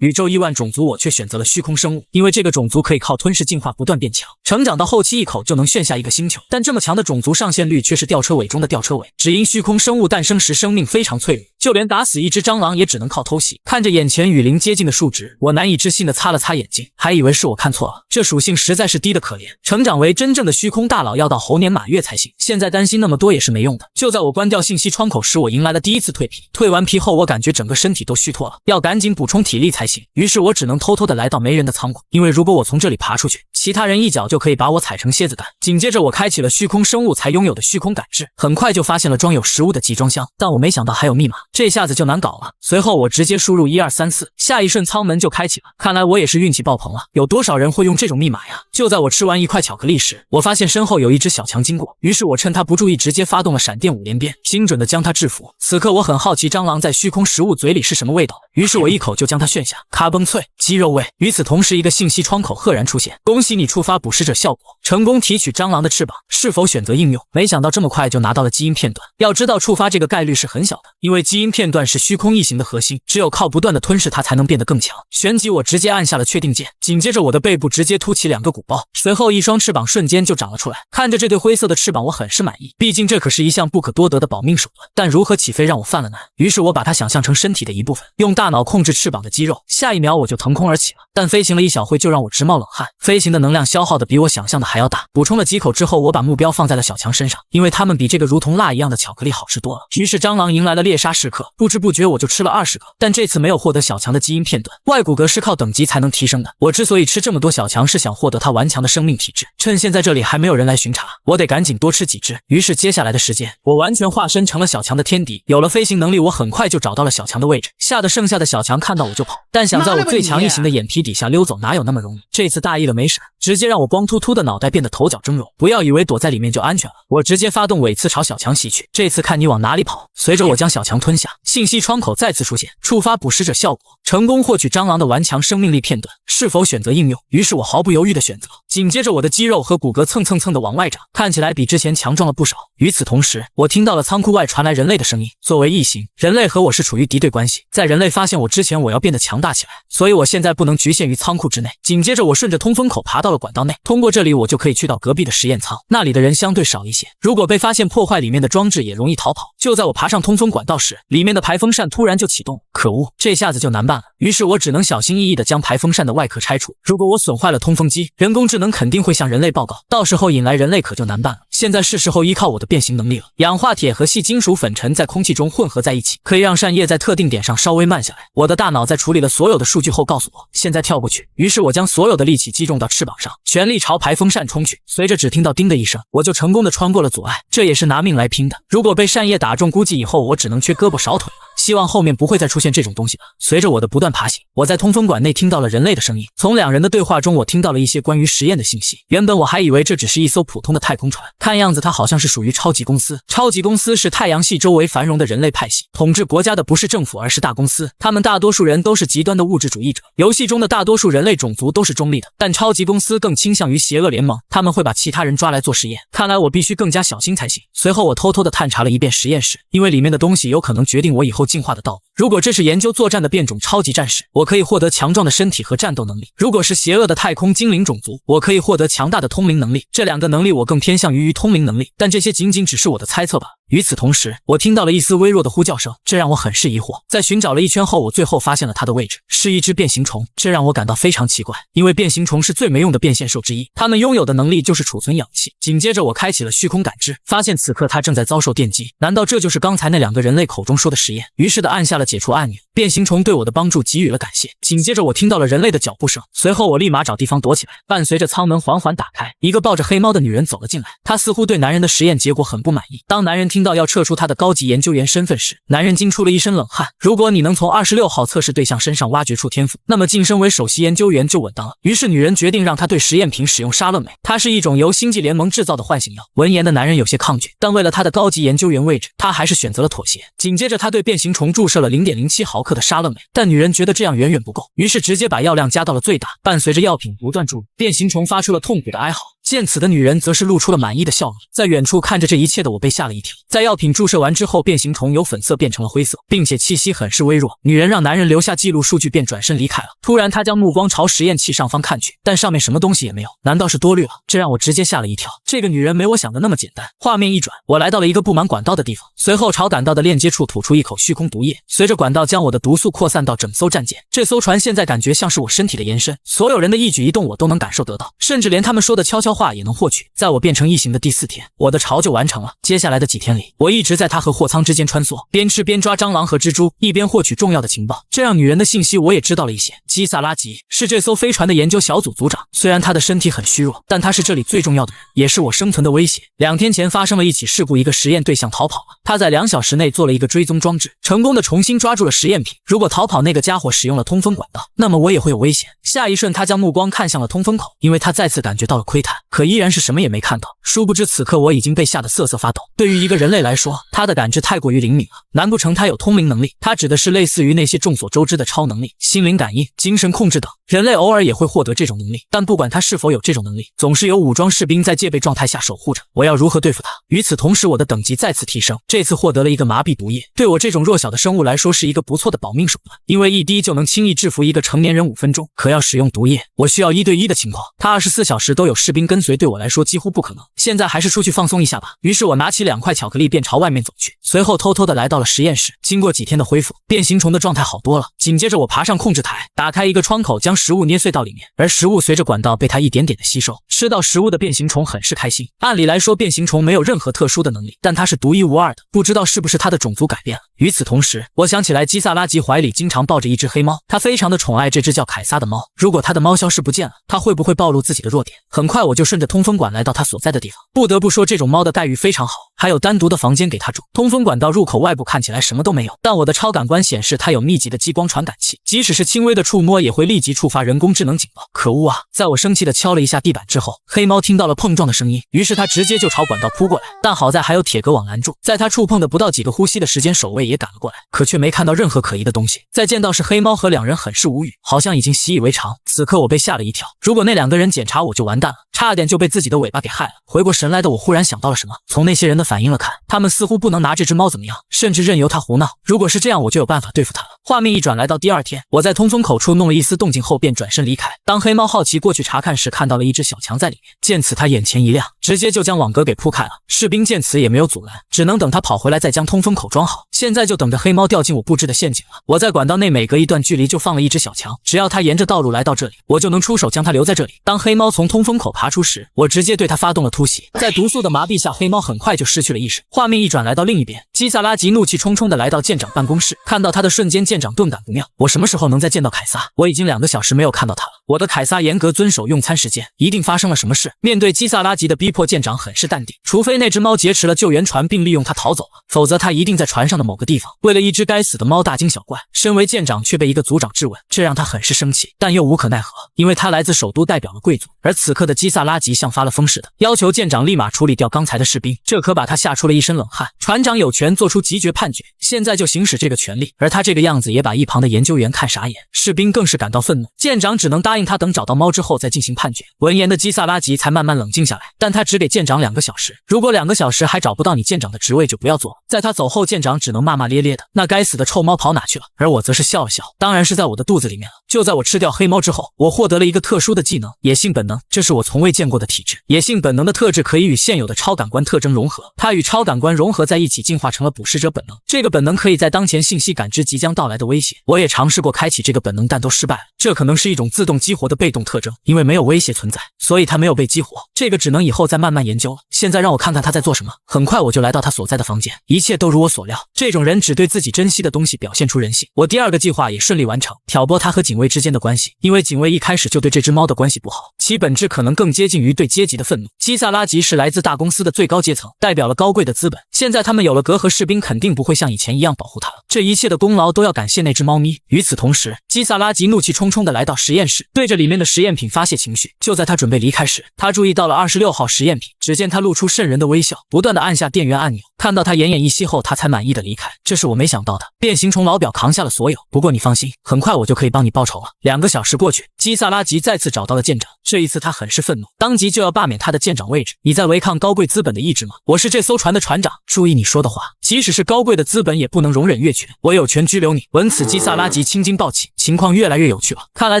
宇宙亿万种族，我却选择了虚空生物，因为这个种族可以靠吞噬进化不断变强，成长到后期一口就能炫下一个星球。但这么强的种族上线率却是吊车尾中的吊车尾，只因虚空生物诞生时生命非常脆弱，就连打死一只蟑螂也只能靠偷袭。看着眼前与零接近的数值，我难以置信地擦了擦眼睛，还以为是我看错了，这属性实在是低得可怜，成长为真正的虚空大佬要到猴年马月才行。现在担心那么多也是没用的。就在我关掉信息窗口时，我迎来了第一次蜕皮。蜕完皮后，我感觉整个身体都虚脱了，要赶紧补充体力才行。于是我只能偷偷地来到没人的仓库，因为如果我从这里爬出去，其他人一脚就可以把我踩成蝎子蛋。紧接着我开启了虚空生物才拥有的虚空感知，很快就发现了装有食物的集装箱，但我没想到还有密码，这下子就难搞了。随后我直接输入1234，下一瞬舱门就开启了。看来我也是运气爆棚了，有多少人会用这种密码呀？就在我吃完一块巧克力时，我发现身后有一只小强经过，于是我趁他不注意直接发动了闪电5连鞭，精准的将他制服。此刻我很好奇蟑螂在虚空食物嘴里是什么味道，于是我一口就将它炫下，咔嘣脆，鸡肉味。与此同时，一个信息窗口赫然出现，恭喜你触发捕食者效果，成功提取蟑螂的翅膀，是否选择应用？没想到这么快就拿到了基因片段。要知道触发这个概率是很小的，因为基因片段是虚空异形的核心，只有靠不断的吞噬它才能变得更强。旋即我直接按下了确定键，紧接着我的背部直接凸起2个鼓包，随后一双翅膀瞬间就长了出来。看着这对灰色的翅膀，我很是满意，毕竟这可是一项不可多得的保命手段。但如何起飞让我犯了难，于是我把它想象成身体的一部分，用大脑控制翅膀的肌肉，下一秒我就腾空而起了。但飞行了一小会就让我直冒冷汗，飞行的能量消耗的比我想象的还要大。补充了几口之后，我把目标放在了小强身上，因为他们比这个如同蜡一样的巧克力好吃多了。于是蟑螂迎来了猎杀时刻，不知不觉我就吃了20个，但这次没有获得小强的基因片段，外骨骼是靠等级才能提升的。我之所以吃这么多小强，是想获得它顽强的生命体质，趁现在这里还没有人来巡查，我得赶紧多吃几只。于是接下来的时间，我完全化身成了小强的天敌，有了飞行能力，我很快就找到了小强的位置，吓得剩下的小强看到我就跑，但想在我最强异形的眼皮底下溜走哪有那么容易？这次大意了没闪，直接让我光秃秃的脑袋变得头角峥嵘。不要以为躲在里面就安全了，我直接发动尾刺朝小强袭去，这次看你往哪里跑。随着我将小强吞下，信息窗口再次出现，触发捕食者效果，成功获取蟑螂的顽强生命力片段，是否选择应用？于是我毫不犹豫的选择。紧接着我的肌肉和骨骼蹭蹭蹭的往外长，看起来比之前强壮了不少。与此同时，我听到了仓库外传来人类的声音。作为异形，人类和我是处于敌对关系，在人类发现我之前，我要变得强大起来，所以我现在不能局限于仓库之内。紧接着我顺着通风口爬到了管道内，通过这里我就可以去到隔壁的实验舱，那里的人相对少一些，如果被发现破坏里面的装置也容易逃跑。就在我爬上通风管道时，里面的排风扇突然就启动，可恶，这下子就难办了。于是我只能小心翼翼地将排风扇的外壳拆除，如果我损坏了通风机，人工智能肯定会向人类报告，到时候引来人类可就难办了。现在是时候依靠我的变形能力了，氧化铁和细金属粉尘在空气中混合在一起，可以让扇叶在特定点上稍微慢下来。我的大脑在处理了所有的数据后告诉我，现在跳过去。于是我将所有的力气击中到翅膀上，全力朝排风扇冲去。随着只听到叮的一声，我就成功的穿过了阻碍，这也是拿命来拼的。如果被扇叶打中，估计以后我只能缺胳膊少腿了。希望后面不会再出现这种东西了。随着我的不断爬行，我在通风管内听到了人类的声音。从2人的对话中，我听到了一些关于实验的信息。原本我还以为这只是一艘普通的太空船，看样子它好像是属于超级公司。超级公司是太阳系周围繁荣的人类派系，统治国家的不是政府，而是大公司。他们大多数人都是极端的物质主义者。游戏中的大多数人类种族都是中立的，但超级公司更倾向于邪恶联盟，他们会把其他人抓来做实验。看来我必须更加小心才行。随后我偷偷的探查了一遍实验室，因为里面的东西有可能决定我以后进化的道路。如果这是研究作战的变种超级战士，我可以获得强壮的身体和战斗能力；如果是邪恶的太空精灵种族，我可以获得强大的通灵能力。这2个能力我更偏向于通灵能力，但这些仅仅只是我的猜测吧。与此同时，我听到了一丝微弱的呼叫声，这让我很是疑惑。在寻找了一圈后，我最后发现了它的位置，是一只变形虫。这让我感到非常奇怪，因为变形虫是最没用的变现兽之一，它们拥有的能力就是储存氧气。紧接着我开启了虚空感知，发现此刻它正在遭受电击。难道这就是刚才那2个人类口中说的实验？于是的按下了解除按钮。变形虫对我的帮助给予了感谢。紧接着我听到了人类的脚步声，随后我立马找地方躲起来。伴随着舱门缓缓打开，一个抱着黑猫的女人走了进来。她似乎对男人的实验结果很不满意。当男人听到要撤出他的高级研究员身份时，男人惊出了一身冷汗。如果你能从26号测试对象身上挖掘出天赋，那么晋升为首席研究员就稳当了。于是女人决定让他对实验品使用沙乐美，它是一种由星际联盟制造的唤醒药。闻言的男人有些抗拒，但为了他的高级研究员位置，他还是选择了妥协。紧接着他对变形虫注射了 0.07 毫克的沙乐美，但女人觉得这样远远不够，于是直接把药量加到了最大。伴随着药品不断注入，变形虫发出了痛苦的哀嚎。见此的女人则是露出了满意的笑容，在远处看着这一切的我被吓了一跳。在药品注射完之后，变形虫由粉色变成了灰色，并且气息很是微弱。女人让男人留下记录数据便转身离开了。突然她将目光朝实验器上方看去，但上面什么东西也没有，难道是多虑了？这让我直接吓了一跳。这个女人没我想的那么简单。画面一转，我来到了一个布满管道的地方，随后朝管道的链接处吐出一口虚空毒液，随着管道将我的毒素扩散到整艘战舰。这艘船现在感觉像是我身体的延伸，所有人的一举一动我都能感受得到，甚至连他们说的悄悄话也能获取。在我变成异形的第4天，我的巢就完成了。接下来的几天里，我一直在它和货舱之间穿梭，边吃边抓蟑螂和蜘蛛，一边获取重要的情报。这样女人的信息我也知道了一些。基萨拉吉是这艘飞船的研究小组组长，虽然他的身体很虚弱，但他是这里最重要的人，也是我生存的威胁。2天前发生了一起事故，一个实验对象逃跑了，他在2小时内做了一个追踪装置，成功的重新抓住了实验品。如果逃跑那个家伙使用了通风管道，那么我也会有危险。下一瞬，他将目光看向了通风口，因为他再次感觉到了窥探，可依然是什么也没看到。殊不知此刻我已经被吓得瑟瑟发抖。对于一个人类来说，他的感知太过于灵敏了，难不成他有通灵能力？他指的是类似于那些众所周知的超能力、心灵感应、精神控制等。人类偶尔也会获得这种能力，但不管他是否有这种能力，总是有武装士兵在戒备状态下守护着。我要如何对付他？与此同时，我的等级再次提升，这次获得了一个麻痹毒液，对我这种弱小的生物来说是一个不错的保命手段，因为一滴就能轻易制服一个成年人5分钟。可要使用毒液，我需要1对1的情况，他24小时都有士兵跟随，对我来说几乎不可能。现在还是出去放松一下吧。于是我拿起2块巧克力便朝外面走去，随后偷偷的来到了实验室。经过几天的恢复，变形虫的状态好多了。紧接着我爬上控制台，打开一个窗口，将食物捏碎到里面，而食物随着管道被它一点点的吸收。吃到食物的变形虫很是开心。按理来说，变形虫没有任何特殊的能力，但它是独一无二的，不知道是不是它的种族改变了。与此同时，我想起来基萨拉吉怀里经常抱着一只黑猫，他非常的宠爱这只叫凯撒的猫。如果他的猫消失不见了，他会不会暴露自己的弱点？很快我就顺着通风管来到他所在的地方。不得不说，这种猫的待遇非常好，还有单独的房间给他住。通风管道入口外部看起来什么都没有，但我的超感官显示它有密集的激光传感器，即使是轻微的触摸也会立即触发人工智能警报。可恶啊！在我生气的敲了一下地板之后，黑猫听到了碰撞的声音，于是它直接就朝管道扑过来，但好在还有铁格网拦住。在它触碰的不到几个呼吸的时间，守卫也赶了过来，可却没看到任何可疑的东西。再见到是黑猫和2人很是无语，好像已经习以为常。此刻我被吓了一跳，如果那2个人检查我就完蛋了，差点就被自己的尾巴给害了。回过神来的我忽然想到了什么，从那些人的反应了看，他们似乎不能拿这只猫怎么样，甚至任由它胡闹。如果是这样，我就有办法对付它了。画面一转来到第2天，我在通风口处弄了一丝动静后便转身离开。当黑猫好奇过去查看时，看到了一只小强在里面，见此他眼前一亮，直接就将网格给铺开了。士兵见此也没有阻拦，只能等他跑回来再将通风口装好。现在就等着黑猫掉进我布置的陷阱了。我在管道内每隔一段距离就放了一只小强，只要他沿着道路来到这里，我就能出手将他留在这里。当黑猫从通风口爬出时，我直接对他发动了突袭。在毒素的麻痹下，黑猫很快就失去了意识。画面一转来到另一边，基萨拉吉怒气冲冲的来到舰长办公室，看到他的瞬间，舰长顿感不妙。我什么时候能再见到凯撒？我已经2个小时没有看到他了。我的凯撒严格遵守用餐时间，一定发生了什么事。面对基萨拉吉的逼迫，舰长很是淡定，除非那只猫劫持了救援船并利用它逃走了，否则它一定在船上的某个地方。为了一只该死的猫大惊小怪，身为舰长却被一个组长质问，这让他很是生气，但又无可奈何，因为他来自首都，代表了贵族。而此刻的基萨拉吉像发了疯似的，要求舰长立马处理掉刚才的士兵，这可把他吓出了一身冷汗。船长有权做出急决判决，现在就行使这个权利，而他这个样子也把一旁的研究员看傻眼，士兵更是感到愤怒。舰长只能答应他，等找到猫之后再进行判决。闻言的基萨拉吉才慢慢冷静下来，但他只给舰长2个小时，如果2个小时还找不到你舰长的职位，就不要做了。在他走后，舰长只能骂骂咧咧的，那该死的臭猫跑哪去了？而我则是笑了笑，当然是在我的肚子里面了。就在我吃掉黑猫之后，我获得了一个特殊的技能，野性本能，这是我从未见过的体质。野性本能的特质可以与现有的超感官特征融合，它与超感官融合在一起，进化成了捕食者本能。这个本能可以在当前信息感知即将到来的威胁。我也尝试过开启这个本能，但都失败了。这可能是一种自动激活的被动特征，因为没有威胁存在，所以它没有被激活。这个只能以后再慢慢研究了。现在让我看看他在做什么。很快我就来到他所在的房间，一切都如我所料。这种人只对自己珍惜的东西表现出人性。我第2个计划也顺利完成，挑拨他和警卫之间的关系。因为警卫一开始就对这只猫的关系不好，其本质可能更接近于对阶级的愤怒。基萨拉吉是来自大公司的最高阶层，代表了高贵的资本。现在他们有了隔阂，士兵肯定不会像以前一样保护他了。这一切的功劳都要感谢那只猫咪。与此同时，基萨拉吉怒气冲冲地来到实验室，对着里面的实验品发泄情绪。就在他准备离开时，他注意到了26号实验品，只见他露出瘆人的微笑，不断地按下电源按钮。看到他奄奄一息后，他才满意的离开。这是我没想到的。变形虫老表扛下了所有，不过你放心，很快我就可以帮你报仇了。2个小时过去，基萨拉吉再次找到了舰长，这一次他很是愤怒，当即就要罢免他的舰长位置。你在违抗高贵资本的意志吗？我是这艘船的船长，注意你说的话，即使是高贵的资本也不能容忍越权，我有权拘留你。闻此，基萨拉吉青筋暴起，情况越来越有趣了。看来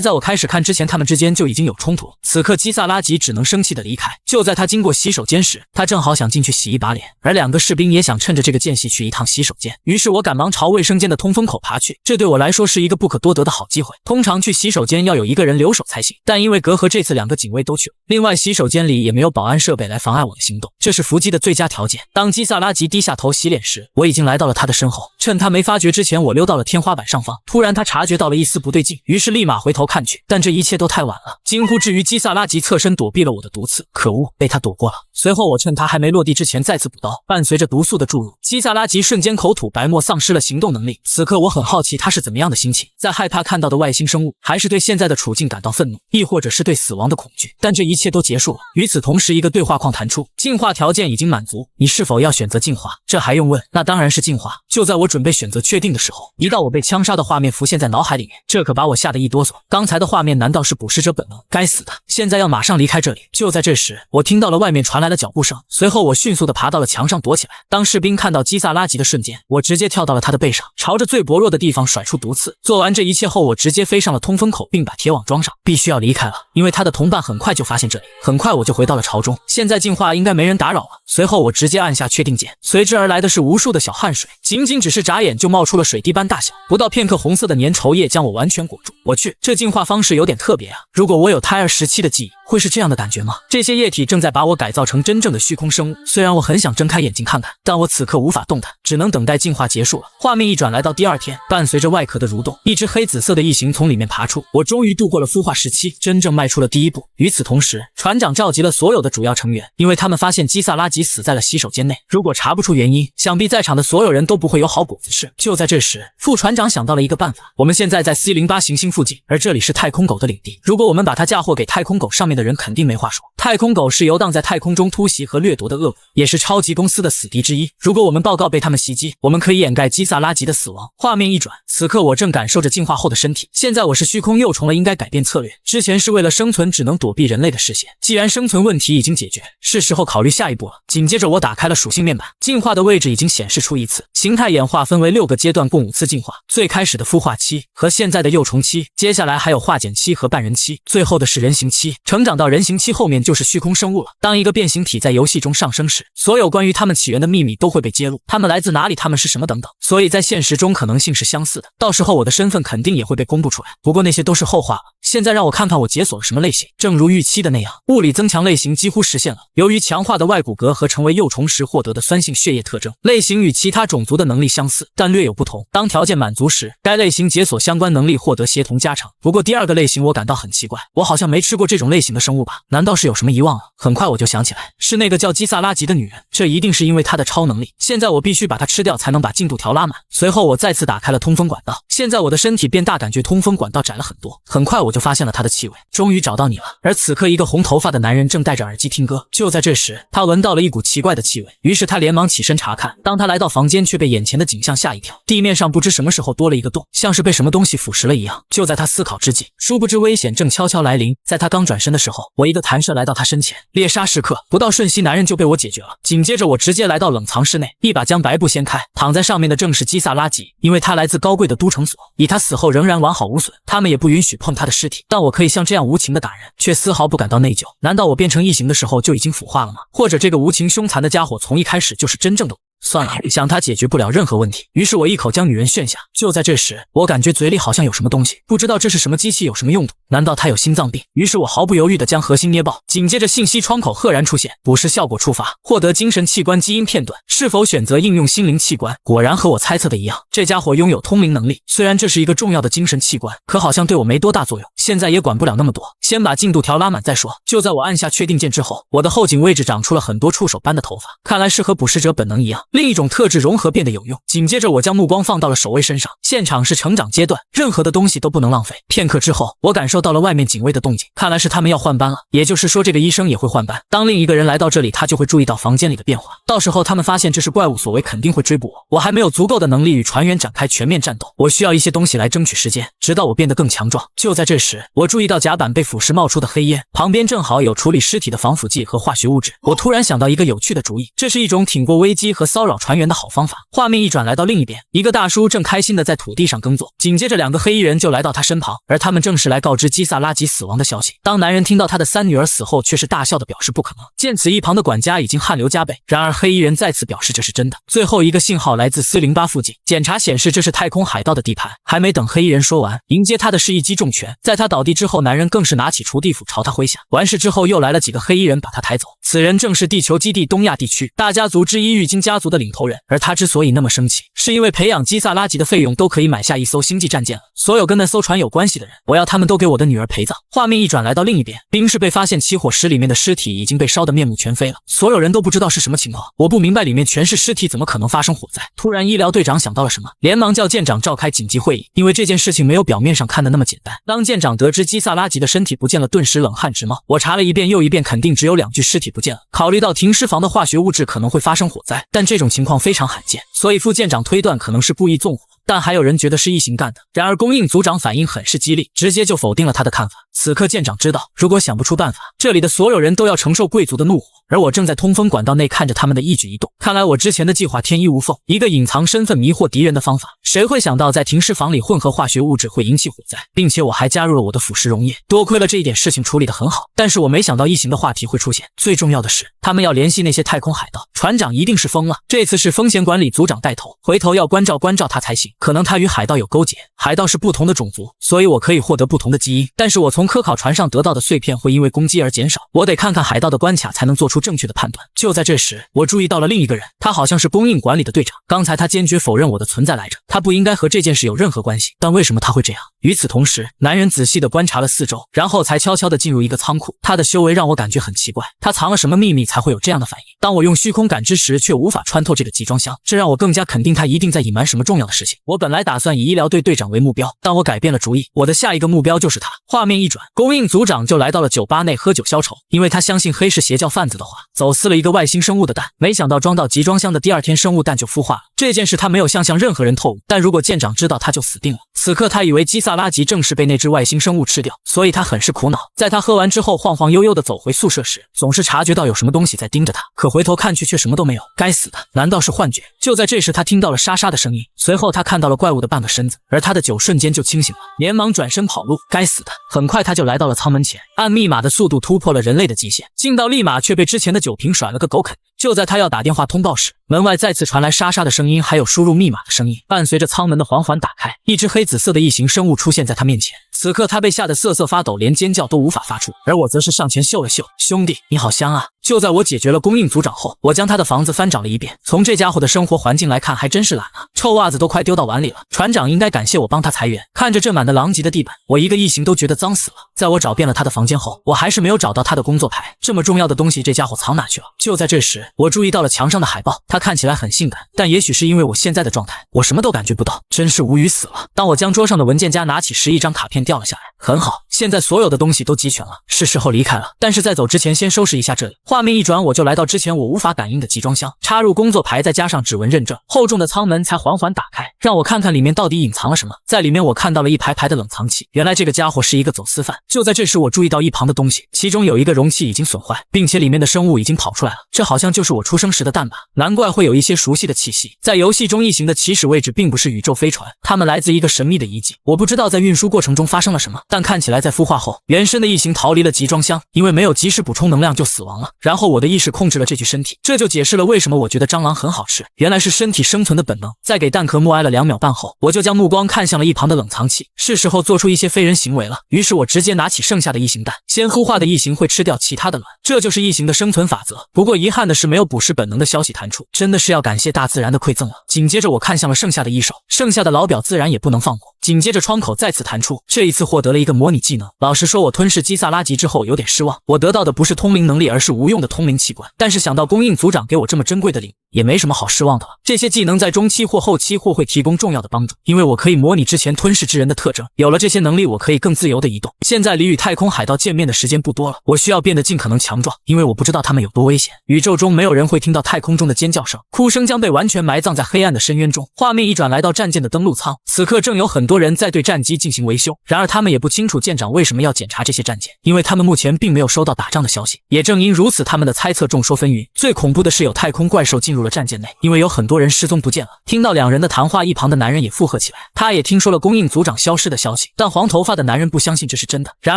在我开始看之前，他们之间就已经有冲突了。此刻基萨拉吉只能生气的离开。就在他经过洗手间时，他正好想进去洗一把脸，而2个士兵也想趁着这个间隙去一趟洗手间。于是我赶忙朝卫生间的通风口爬去，这对我来说是一个不可多得的好机会。通常去洗手间要有一个人留守才行，但因为隔阂，这次2个警卫都去了。另外，洗手间里也没有保安设备来妨碍我的行动，这是伏击的最佳条件。当基萨拉吉低下头洗脸时，我已经来到了他的身后。趁他没发觉之前，我溜到了天花板上方。突然他察觉到了一丝不对劲，于是立马回头看去，但这一切都太晚了。惊呼之余，基萨拉吉侧身躲避了我的毒刺，可恶，被他躲过了。随后我趁他还没落地之前再次补刀，伴随着毒素的注入，基萨拉吉瞬间口吐白沫，丧失了行动能力。此刻我很好奇他是怎么样的心情，在害怕看到的外星生物，还是对现在的处境感到愤怒，亦或者是对死亡的恐惧。但这一切都结束了。与此同时，一个对话框弹出，进化条件已经满足，你是否要选择进化？这还用问？那当然是进化。就在我准备选择确定的时候，一道我被枪杀的画面浮现在脑海里面，这可把我吓得一哆嗦。刚才的画面难道是捕食者本能？该死的，现在要马上离开这里。就在这时，我听到了外面传来了脚步声，随后我迅速地爬到了墙上躲起来。当士兵看到基萨拉吉的瞬间，我直接跳到了他的背上，朝着最薄弱的地方甩出毒刺。做完这一切后，我直接飞上了通风口，并把铁网装上。必须要离开了，因为他的同伴很快就发现这里。很快我就回到了巢中，现在进化应该没人打扰了。随后我直接按下确定键，随之而来的是无数的小汗水，仅只是眨眼就冒出了水滴般大小。不到片刻，红色的粘稠液将我完全裹住。我去，这进化方式有点特别啊！如果我有胎儿时期的记忆，会是这样的感觉吗？这些液体正在把我改造成真正的虚空生物。虽然我很想睁开眼睛看看，但我此刻无法动弹，只能等待进化结束了。画面一转，来到第2天，伴随着外壳的蠕动，一只黑紫色的异形从里面爬出。我终于度过了孵化时期，真正迈出了第一步。与此同时，船长召集了所有的主要成员，因为他们发现基萨拉吉死在了洗手间内。如果查不出原因，想必在场的所有人都不会有好果子吃。就在这时，副船长想到了一个办法。我们现在在 C08 行星附近，而这里是太空狗的领地。如果我们把它嫁祸给太空狗上面的人，肯定没话说。太空狗是游荡在太空中突袭和掠夺的恶鬼，也是超级公司的死敌之一。如果我们报告被他们袭击，我们可以掩盖基萨拉吉的死亡。画面一转，此刻我正感受着进化后的身体。现在我是虚空幼虫了，应该改变策略。之前是为了生存，只能躲避人类的视线。既然生存问题已经解决，是时候考虑下一步了。紧接着我打开了属性面板，进化的位置已经显示出一次。形态演化分为6个阶段，共5次进化。最开始的孵化期和现在的幼虫期，接下来还有化茧期和半人期，最后的是人形期。成长到人形期后面就是虚空生物了。当一个变形体在游戏中上升时，所有关于它们起源的秘密都会被揭露，它们来自哪里，它们是什么等等。所以在现实中可能性是相似的，到时候我的身份肯定也会被公布出来。不过那些都是后话了。现在让我看看我解锁了什么类型。正如预期的那样，物理增强类型几乎实现了。由于强化的外骨骼和成为幼虫时获得的酸性血液特征，类型与其他种族的能力相似，但略有不同。当条件满足时，该类型解锁相关能力获得协同加成。不过第2个类型我感到很奇怪，我好像没吃过这种类型的生物吧？难道是有什么遗忘了？很快我就想起来，是那个叫基萨拉吉的女人，这一定是因为她的超能力。现在我必须把她吃掉才能把进度条拉满。随后我再次打开了通风管道，现在我的身体变大，感觉通风管道窄了很多。很快我就发现了她的气味，终于找到你了。而此刻一个红头发的男人正戴着耳机听歌。就在这时，他闻到了一股奇怪的气味，于是他连忙起身查看。当他来到房间，却被眼前的景象吓一跳。地面上不知什么时候多了一个洞，像是被什么东西腐蚀了一样。就在他思考之际，殊不知危险正悄悄来临。在他刚转身的时候，我一个弹射来到他身前，猎杀时刻，不到瞬息，男人就被我解决了。紧接着我直接来到冷藏室内，一把将白布掀开，躺在上面的正是基萨拉吉。因为他来自高贵的都城所，以他死后仍然完好无损，他们也不允许碰他的尸体。但我可以像这样无情的打人，却丝毫不感到内疚。难道我变成异形的时候就已经腐化了吗？或者这个无情凶残的家伙从一开始就是真正的算了，想他解决不了任何问题，于是我一口将女人炫下。就在这时，我感觉嘴里好像有什么东西，不知道这是什么机器，有什么用途。难道他有心脏病？于是我毫不犹豫地将核心捏爆，紧接着信息窗口赫然出现，捕食效果触发，获得精神器官基因片段，是否选择应用心灵器官？果然和我猜测的一样，这家伙拥有通灵能力。虽然这是一个重要的精神器官，可好像对我没多大作用。现在也管不了那么多，先把进度条拉满再说。就在我按下确定键之后，我的后颈位置长出了很多触手般的头发，看来是和捕食者本能一样，另一种特质融合变得有用。紧接着我将目光放到了守卫身上，现场是成长阶段，任何的东西都不能浪费。片刻之后，我感受到了外面警卫的动静，看来是他们要换班了，也就是说这个医生也会换班。当另一个人来到这里，他就会注意到房间里的变化，到时候他们发现这是怪物所为，肯定会追捕我。我还没有足够的能力与船员展开全面战斗，我需要一些东西来争取时间，直到我变得更强壮。就在这时，我注意到甲板被腐蚀冒出的黑烟，旁边正好有处理尸体的防腐剂和化学物质。我突然想到一个有趣的主意，这是一种挺过危机和骚扰船员的好方法。画面一转来到另一边，一个大叔正开心地在土地上耕作，紧接着2个黑衣人就来到他身旁，而他们正是来告知基萨拉吉死亡的消息。当男人听到他的3女儿死后，却是大笑的表示不可能。见此，一旁的管家已经汗流浃背，然而黑衣人再次表示这是真的。最后一个信号来自408附近，检查显示这是太空海盗的地盘。还没等黑衣人说完，迎接他的是一击重拳。在他倒地之后，男人更是拿起锄地斧朝他挥下。完事之后，又来了几个黑衣人把他抬走。此人正是地球基地东亚地区大家族之一玉金家族的领头人，而他之所以那么生气，是因为培养基萨拉吉的费用都可以买下一艘星际战舰了。所有跟那艘船有关系的人，我要他们都给我的女儿陪葬。画面一转来到另一边，冰室被发现起火时，里面的尸体已经被烧得面目全非了，所有人都不知道是什么情况。我不明白里面全是尸体，怎么可能发生火灾？突然医疗队长想到了什么，连忙叫舰长召开紧急会议，因为这件事情没有表面上看的那么简单。当舰长得知基萨拉吉的身体不见了，顿时冷汗直冒。我查了一遍又一遍，肯定只有2具尸体不见了。考虑到停尸房的化学物质可能会发生火灾，但这种情况非常罕见，所以副舰长推断可能是故意纵火。但还有人觉得是异形干的。然而供应组长反应很是激烈，直接就否定了他的看法。此刻舰长知道，如果想不出办法，这里的所有人都要承受贵族的怒火，而我正在通风管道内看着他们的一举一动。看来我之前的计划天衣无缝，一个隐藏身份迷惑敌人的方法。谁会想到在停尸房里混合化学物质会引起火灾，并且我还加入了我的腐蚀溶液。多亏了这一点，事情处理得很好。但是我没想到异形的话题会出现，最重要的是他们要联系那些太空海盗。船长一定是疯了，这次是风险管理组长带头，回头要关照他才行。可能他与海盗有勾结，海盗是不同的种族，所以我可以获得不同的基因，但是我从科考船上得到的碎片会因为攻击而减少。我得看看海盗的关卡才能做出正确的判断。就在这时，我注意到了另一个人，他好像是供应管理的队长。刚才他坚决否认我的存在来着，他不应该和这件事有任何关系，但为什么他会这样？与此同时，男人仔细地观察了四周，然后才悄悄地进入一个仓库。他的修为让我感觉很奇怪，他藏了什么秘密才会有这样的反应？当我用虚空感知时，却无法穿透这个集装箱，这让我更加肯定他一定在隐瞒什么重要的事情。我本来打算以医疗队队长为目标，但我改变了主意，我的下一个目标就是他。画面一转，供应组长就来到了酒吧内喝酒消愁，因为他相信黑市邪教贩子的话，走私了一个外星生物的蛋，没想到装到集装箱的第2天，生物蛋就孵化了。这件事他没有向任何人透露，但如果舰长知道，他就死定了。此刻他以为基萨拉吉正是被那只外星生物吃掉，所以他很是苦恼。在他喝完之后，晃晃悠悠地走回宿舍时，总是察觉到有什么东西在盯着他，可回头看去却什么都没有。该死的，难道是幻觉？就在这时，他听到了沙沙的声音，随后他看到了怪物的半个身子，而他的酒瞬间就清醒了，连忙转身跑路。该死的，很快他就来到了舱门前，按密码的速度突破了人类的极限，进到立马却被之前的酒瓶甩了个狗啃。就在他要打电话通报时，门外再次传来沙沙的声音，还有输入密码的声音，伴随着舱门的缓缓打开，一只黑紫色的异形生物出现在他面前。此刻他被吓得瑟瑟发抖，连尖叫都无法发出，而我则是上前嗅了嗅，兄弟，你好香啊！就在我解决了供应组长后，我将他的房子翻找了一遍，从这家伙的生活环境来看，还真是懒啊，臭袜子都快丢到碗里了。船长应该感谢我帮他裁员。看着这满的狼藉的地板，我一个异形都觉得脏死了。在我找遍了他的房间后，我还是没有找到他的工作牌，这么重要的东西这家伙藏哪去了？就在这时，我注意到了墙上的海报，他看起来很性感，但也许是因为我现在的状态，我什么都感觉不到，真是无语死了。当我将桌上的文件夹拿起时，一张卡片掉了下来。很好，现在所有的东西都齐全了，是时候离开了。但是在走之前，先收拾一下这里。画面一转，我就来到之前我无法感应的集装箱，插入工作牌，再加上指纹认证，厚重的舱门才缓缓打开，让我看看里面到底隐藏了什么。在里面我看到了一排排的冷藏器，原来这个家伙是一个走私犯。就在这时，我注意到一旁的东西，其中有一个容器已经损坏，并且里面的生物已经跑出来了，这好像就是我出生时的蛋吧，难怪会有一些熟悉的气息。在游戏中异形的起始位置并不是宇宙飞船，它们来自一个神秘的遗迹，我不知道在运输过程中发生了什么，但看起来在在孵化后，原身的异形逃离了集装箱，因为没有及时补充能量就死亡了。然后我的意识控制了这具身体，这就解释了为什么我觉得蟑螂很好吃，原来是身体生存的本能。在给蛋壳默哀了2秒半后，我就将目光看向了一旁的冷藏器，是时候做出一些非人行为了。于是我直接拿起剩下的异形蛋，先孵化的异形会吃掉其他的卵，这就是异形的生存法则。不过遗憾的是，没有捕食本能的消息弹出，真的是要感谢大自然的馈赠了。紧接着我看向了剩下的一手，剩下的老表自然也不能放过。紧接着窗口再次弹出，这一次获得了一个模拟技能。老实说，我吞噬基萨拉吉之后有点失望，我得到的不是通灵能力，而是无用的通灵器官。但是想到供应组长给我这么珍贵的礼物，也没什么好失望的了。这些技能在中期或后期或会提供重要的帮助，因为我可以模拟之前吞噬之人的特征。有了这些能力，我可以更自由的移动。现在离与太空海盗见面的时间不多了，我需要变得尽可能强壮，因为我不知道他们有多危险。宇宙中没有人会听到太空中的尖叫声，哭声将被完全埋葬在黑暗的深渊中。画面一转，来到战舰的登陆舱，此刻正有很多人在对战机进行维修。然而他们也不清楚舰长为什么要检查这些战舰，因为他们目前并没有收到打仗的消息。也正因如此，他们的猜测众说纷纭。最恐怖的是，有太空怪兽进入了战舰内，因为有很多人失踪不见了。听到两人的谈话，一旁的男人也附和起来。他也听说了供应组长消失的消息，但黄头发的男人不相信这是真的。然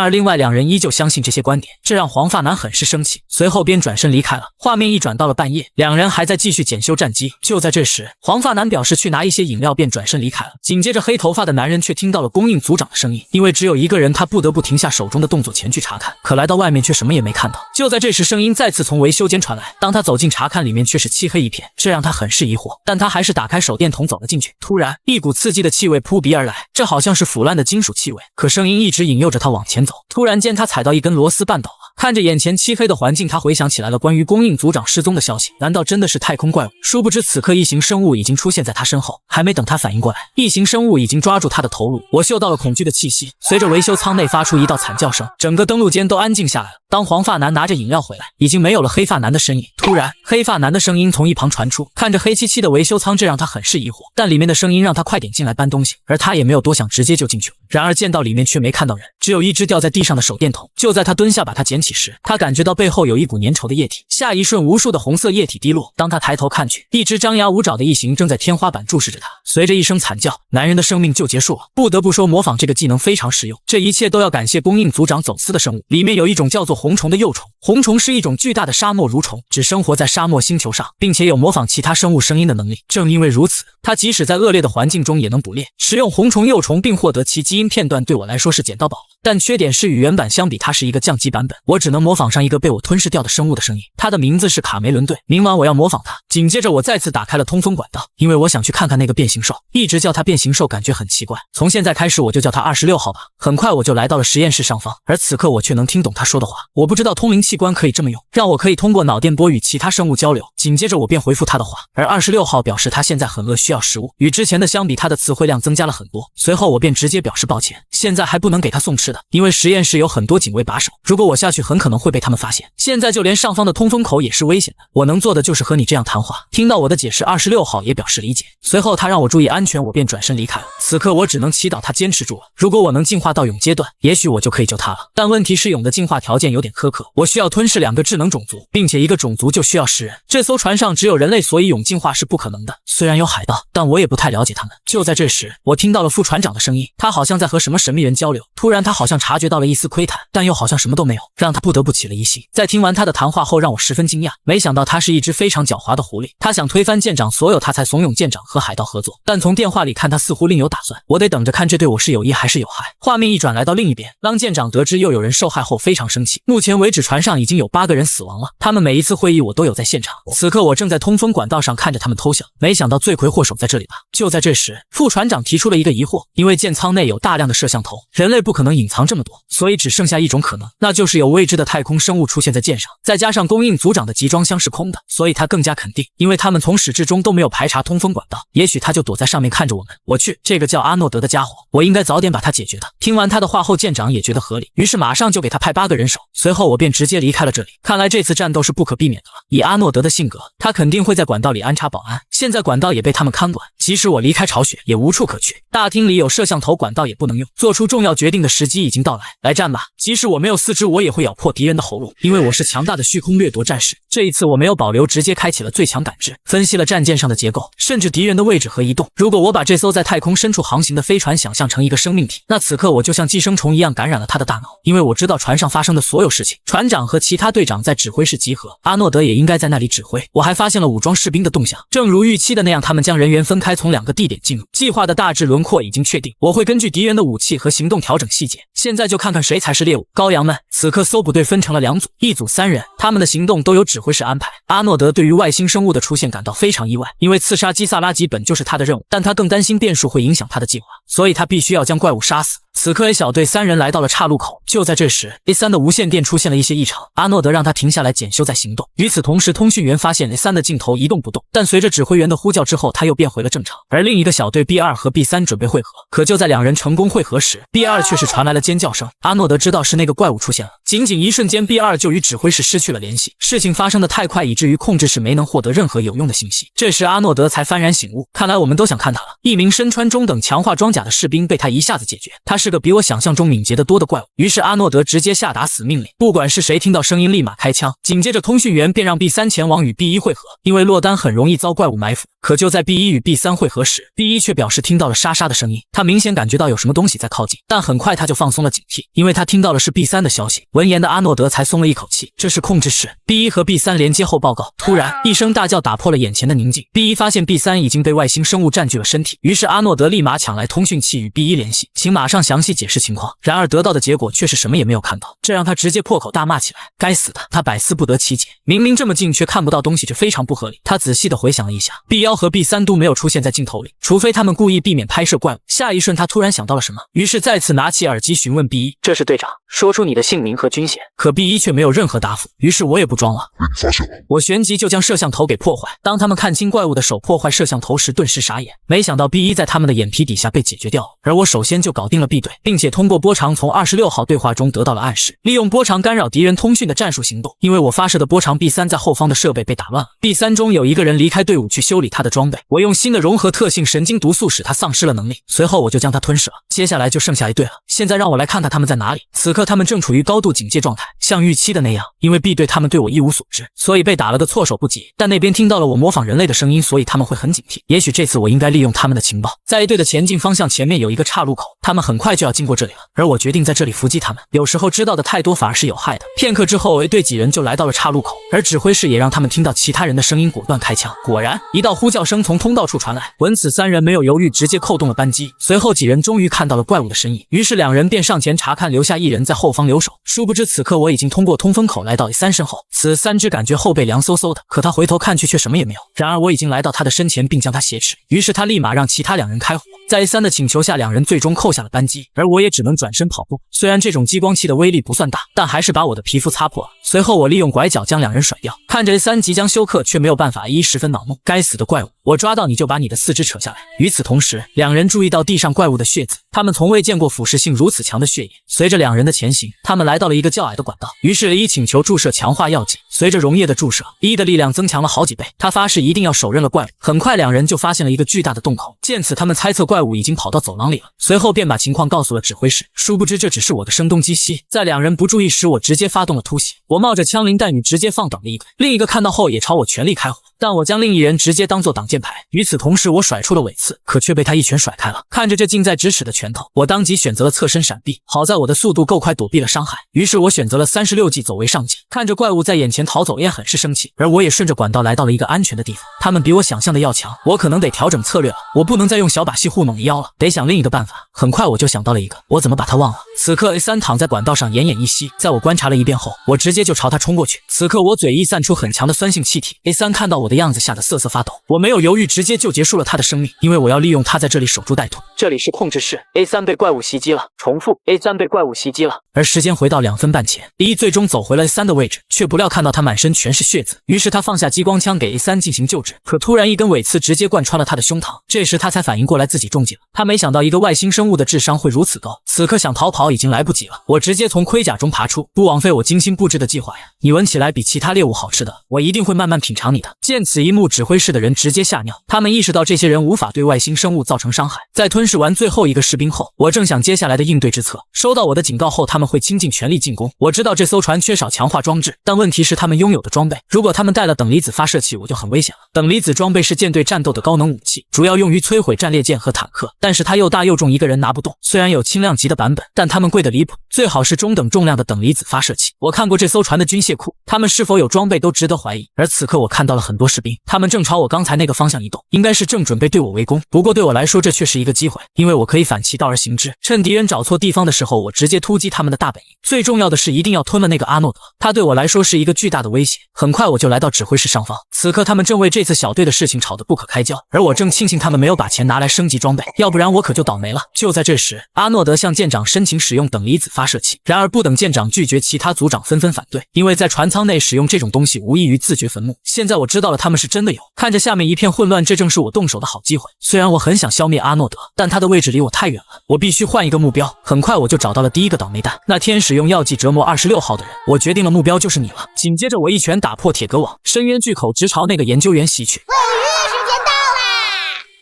而另外两人依旧相信这些观点，这让黄发男很是生气，随后便转身离开了。画面一转到了半夜，两人还在继续检修战机。就在这时，黄发男表示去拿一些饮料，便转身离开了。紧接着黑头发的男人却听到了供应组长的声音，因为只有一个人，他不得不停下手中的动作前去查看，可来到外面却什么也没看到。就在这时，声音再次从维修间传来，当他走近查看，里面却是漆黑一片，这让他很是疑惑，但他还是打开手电筒走了进去。突然一股刺激的气味扑鼻而来，这好像是腐烂的金属气味，可声音一直引诱着他往前走。突然间他踩到一根螺丝绊倒了，看着眼前漆黑的环境，他回想起来了关于供应组长失踪的消息，难道真的是太空怪物？殊不知此刻异形生物已经出现在他身后，还没等他反应过来，异形生物已经抓住他的头颅。我嗅到了恐惧的气息，随着维修舱内发出一道惨叫声，整个登陆间都安静下来了。当黄发男拿着饮料回来，已经没有了黑发男的身影。突然黑发男的声音从一旁传出，看着黑漆漆的维修舱，这让他很是疑惑，但里面的声音让他快点进来搬东西，而他也没有多想，直接就进去了。然而见到里面却没看到人，只有一只掉在地上的手电筒。就在他蹲下把它捡起时，他感觉到背后有一股粘稠的液体，下一瞬无数的红色液体滴落。当他抬头看去，一只张牙舞爪的异形正在天花板注视着他。随着一声惨叫，男人的生命就结束了。不得不说，模仿这个技能非常实用，这一切都要感谢供应组长走私的生物。里面有一种叫做红虫的幼虫，红虫是一种巨大的沙漠蠕虫，只生活在沙漠星球上，并且有模仿其他生物声音的能力。正因为如此，它即使在恶劣的环境中也能捕猎。使用红虫幼虫并获得其基因片段对我来说是捡到宝了，但缺点是与原版相比，它是一个降级版本，我只能模仿上一个被我吞噬掉的生物的声音。它的名字是卡梅伦队，明晚我要模仿它。紧接着我再次打开了通风管道，因为我想去看看那个变形兽，一直叫它变形兽感觉很奇怪，从现在开始我就叫它26号吧。很快我就来到了实验室上方，而此刻我却能听懂他说的话。我不知道通灵器官可以这么用，让我可以通过脑电波与其他生物交流。紧接着我便回复他的话，而26号表示他现在很饿，需要食物。与之前的相比，他的词汇量增加了很多。随后我便直接表示抱歉，现在还不能给他送吃的，因为实验室有很多警卫把守，如果我下去很可能会被他们发现。现在就连上方的通风口也是危险的，我能做的就是和你这样谈话。听到我的解释，26号也表示理解。随后他让我注意安全，我便转身离开了。此刻我只能祈祷他坚持住了，如果我能进化到蛹阶段，也许我就可以救他了。但问题是蛹的进化条件有点苛刻，我需要吞噬2个智能种族，并且一个种族就需要10人。这艘船上只有人类，所以蛹进化是不可能的。虽然有海盗，但我也不太了解他们。就在这时，我听到了副船长的声音，他好像在和什么神秘人交流。突然他好像察觉到了一丝窥探，但又好像什么都没有，让他不得不起了疑心。在听完他的谈话后，让我十分惊讶，没想到他是一只非常狡猾的狐狸，他想推翻舰长所有，他才怂恿舰长和海盗合作，但从电话里看他似乎另有打算，我得等着看这对我是有益还是有害。画面一转来到另一边，当舰长得知又有人受害后非常生气，目前为止船上已经有8个人死亡了，他们每一次会议我都有在现场。此刻我正在通风管道上看着他们偷笑，没想到罪魁祸首在这里吧。就在这时，副船长提出了一个疑惑，因为舰舱内有大量的摄像头，人类不可能隐藏这么多，所以只剩下一种可能，那就是有未知的太空生物出现在舰上，再加上供应组长的集装箱是空的，所以他更加肯定，因为他们从始至终都没有排查通风管道，也许他就躲在上面看着我们。我去，这个叫阿诺德的家伙，我应该早点把他解决的。听完他的话后，舰长也觉得合理，于是马上就给他派8个人手。随后我便直接离开了这里，看来这次战斗是不可避免的了。以阿诺德的性格，他肯定会在管道里安插保安，现在管道也被他们看管，即使我离开巢穴，也无处可去。大厅里有摄像头，管道也不能用。做出重要决定的时机已经到来，来战吧！即使我没有四肢，我也会咬破敌人的喉咙，因为我是强大的虚空掠夺战士。这一次我没有保留，直接开启了最强感知，分析了战舰上的结构，甚至敌人的位置和移动。如果我把这艘在太空深处航行的飞船想象成一个生命体，那此刻我就像寄生虫一样感染了他的大脑，因为我知道船上发生的所有事情。船长和其他队长在指挥室集合，阿诺德也应该在那里指挥。我还发现了武装士兵的动向，正如预期的那样，他们将人员分开，从2个地点进入。计划的大致轮廓已经确定，我会根据敌人的武器和行动调整细节。现在就看看谁才是猎物。羔羊们，此刻搜捕队分成了2组，一组3人，他们的行动都由指挥室安排。阿诺德对于外星生物的出现感到非常意外，因为刺杀基萨拉吉本就是他的任务，但他更担心变数会影响他的计划，所以他必须要将怪物杀死。此刻 A 小队3人来到了岔路口，就在这时 A3 的无线电出现了一些异常，阿诺德让他停下来检修再行动。与此同时，通讯员发现 A3 的镜头一动不动，但随着指挥员的呼叫之后，他又变回了正常。而另一个小队 B2 和 B3 准备会合，可就在2人成功会合时， B2 却是传来了尖叫声。阿诺德知道是那个怪物出现了，仅仅一瞬间 B2 就与指挥室失去了联系。事情发生的太快，以至于控制室没能获得任何有用的信息。这时阿诺德才幡然醒悟，看来我们都想看他了。一名身穿中等强化装甲的士兵被他一下子解决，他是个比我想象中敏捷得多的怪物。于是阿诺德直接下达死命令，不管是谁听到声音立马开枪。紧接着通讯员便让 B3 前往与 B1 会合，因为落单很容易遭怪物埋伏。可就在 B1 与 B3 会合时， B1 却表示听到了沙沙的声音，他明显感觉到有什么东西在靠近，但很快他就放松了警惕，因为他听到的是 B3 的消息。闻言的阿诺德才松了一口气，这是控制室。 B1 和 B3 连接后报告，突然一声大叫打破了眼前的宁静。 B1 发现 B3 已经被外星生物占据了身体，于是阿诺德立马抢来通讯器与 B1 联系，请马上详细解释情况。然而得到的结果却是什么也没有看到，这让他直接破口大骂起来。该死的，他百思不得其解，明明这么近却看不到东西，这非常不合理。他仔细的回想了一下， B1 和 B3 都没有出现在镜头里，除非他们故意避免拍摄怪物。下一瞬他突然想到了什么，于是再次拿起耳机询问 B1， 这是队长，说出你的姓名和军衔。可 B1 却没有任何答复，于是我也不装了，被你发现了。我旋即就将摄像头给破坏。当他们看清怪物的手破坏摄像头时，顿时傻眼，没想到 B1 在他们的眼皮底下被解决掉了，而我首先就搞定了 B 队，并且通过波长从26号对话中得到了暗示，利用波长干扰敌人通讯的战术行动。因为我发射的波长 B3 在后方的设备被打乱了， B3 中有一个人离开队伍去修理他的装备，我用新的融合特性神经毒素使他丧失了能力，随后我就将他吞噬了。接下来就剩下一队了，现在让我来看看他们在哪里。此刻他们正处于高度警戒状态，像预期的那样，因为 B 队他们对我一无所知，所以被打了个措手不及。但那边听到了我模仿人类的声音，所以他们会很警惕。也许这次我应该利用他们的情报。在 A 队的前进方向前面有一个岔路口，他们很快就要经过这里了，而我决定在这里伏击他们。有时候知道的太多反而是有害的。片刻之后 A 队几人就来到了岔路口，而指挥室也让他们听到其他人的声音，果断开枪。果然一道呼叫声从通道处传来，闻此3人没有犹豫，直接扣动了扳机。随后几人终于看到了怪物的身影，于是2人便上前查看，留下1人在后方留守。殊不知此刻我已经通过通风口来到 A3 身后，此3只感觉后背凉飕飕的，可他回头看去却什么也没有。然而我已经来到他的身前并将他挟持，于是他立马让其他2人开火。在 A3 的请求下，2人最终扣下了扳机，而我也只能转身跑步。虽然这种激光器的威力不算大，但还是把我的皮肤擦破了。随后我利用拐角将2人甩掉，看着 A3 即将休克却没有办法，A1 十分恼怒，该死的怪物，我抓到你就把你的4肢扯下来。与此同时，2人注意到地上怪物的血渍，他们从未见过腐蚀性如此强的血液。随着2人的前行，他们来到了一个较矮的管道，于是 A1 请求注射强化药剂。随着溶液的注射，A1 的力量增强了好几倍，他发誓一定要手刃了怪物。很快2人就发现了一个巨大的洞口，见此他们猜测怪物已经跑到走廊里了，随后便把情况告诉了指挥室。殊不知这只是我的声东击西，在2人不注意时，我直接发动了突袭，我冒着枪林弹雨直接放倒了一个，另一个看到后也朝我全力开火，但我将另一人直接当做挡箭牌。与此同时我甩出了尾刺，可却被他一拳甩开了。看着这近在咫尺的拳头，我当即选择了侧身闪避，好在我的速度够快，躲避了伤害。于是我选择了36级走为上计，看着怪物在眼前逃走，也很是生气。而我也顺着管道来到了一个安全的地方，他们比我想象的要强，我可能得调整策略了，我不能再用小把戏糊弄1了，得想另一个办法。很快我就想到了一个，我怎么把他忘了？此刻 A3 躺在管道上奄奄一息，在我观察了一遍后，我直接就朝他冲过去。此刻我嘴一散出很强的酸性气体， A3 看到我的样子吓得瑟瑟发抖，我没有犹豫，直接就结束了他的生命，因为我要利用他在这里守株待兔。这里是控制室， A3 被怪物袭击了，重复 A3 被怪物袭击了。而时间回到2分半前，A1 最终走回了 A3 的位置，却不料看到他满身全是血渍，于是他放下激光枪给 A3 进行救治，可突然一根尾刺直接贯穿了他的胸膛，这时他才反应过来自己中计了。他没想到一个外星生物的智商会如此高，此刻想逃跑已经来不及了。我直接从盔甲中爬出，不枉费我精心布置的计划呀！你闻起来比其他猎物好吃的，我一定会慢慢品尝你的。见此一幕，指挥室的人直接下吓尿。他们意识到这些人无法对外星生物造成伤害。在吞噬完最后一个士兵后，我正想接下来的应对之策。收到我的警告后，他们会倾尽全力进攻。我知道这艘船缺少强化装置，但问题是他们拥有的装备。如果他们带了等离子发射器，我就很危险了。等离子装备是舰队战斗的高能武器，主要用于摧毁战列舰和坦克，但是它又大又重，一个人拿不动。虽然有轻量级的版本，但它们贵得离谱，最好是中等重量的等离子发射器。我看过这艘船的军械库，他们是否有装备都值得怀疑。而此刻我看到了很多士兵，他们正朝我刚才那个方向移动，应该是正准备对我围攻。不过对我来说这却是一个机会，因为我可以反其道而行之，趁敌人找错地方的时候，我直接突击他们的大本营。最重要的是一定要吞了那个阿诺德，他对我来说是一个巨大的威胁。很快我就来到指挥室上方，此刻他们正为这次小队的事情吵得不可开交，而我正庆幸他们没有把钱拿来升级装备，要不然我可就倒霉了。就在这时，阿诺德向舰长申请使用等离子发射器，然而不等舰长拒绝，其他组长纷纷反对，因为在船舱内使用这种东西无异于自掘坟墓。现在我知道了他们是真的有。看着下面一片混乱，这正是我动手的好机会。虽然我很想消灭阿诺德，但他的位置离我太远了，我必须换一个目标。很快我就找到了第一个倒霉蛋，那天使用药剂折磨26号的人。我决定了，目标就是你了。紧接着我一拳打破铁格网，深渊巨口直朝那个研究员袭去。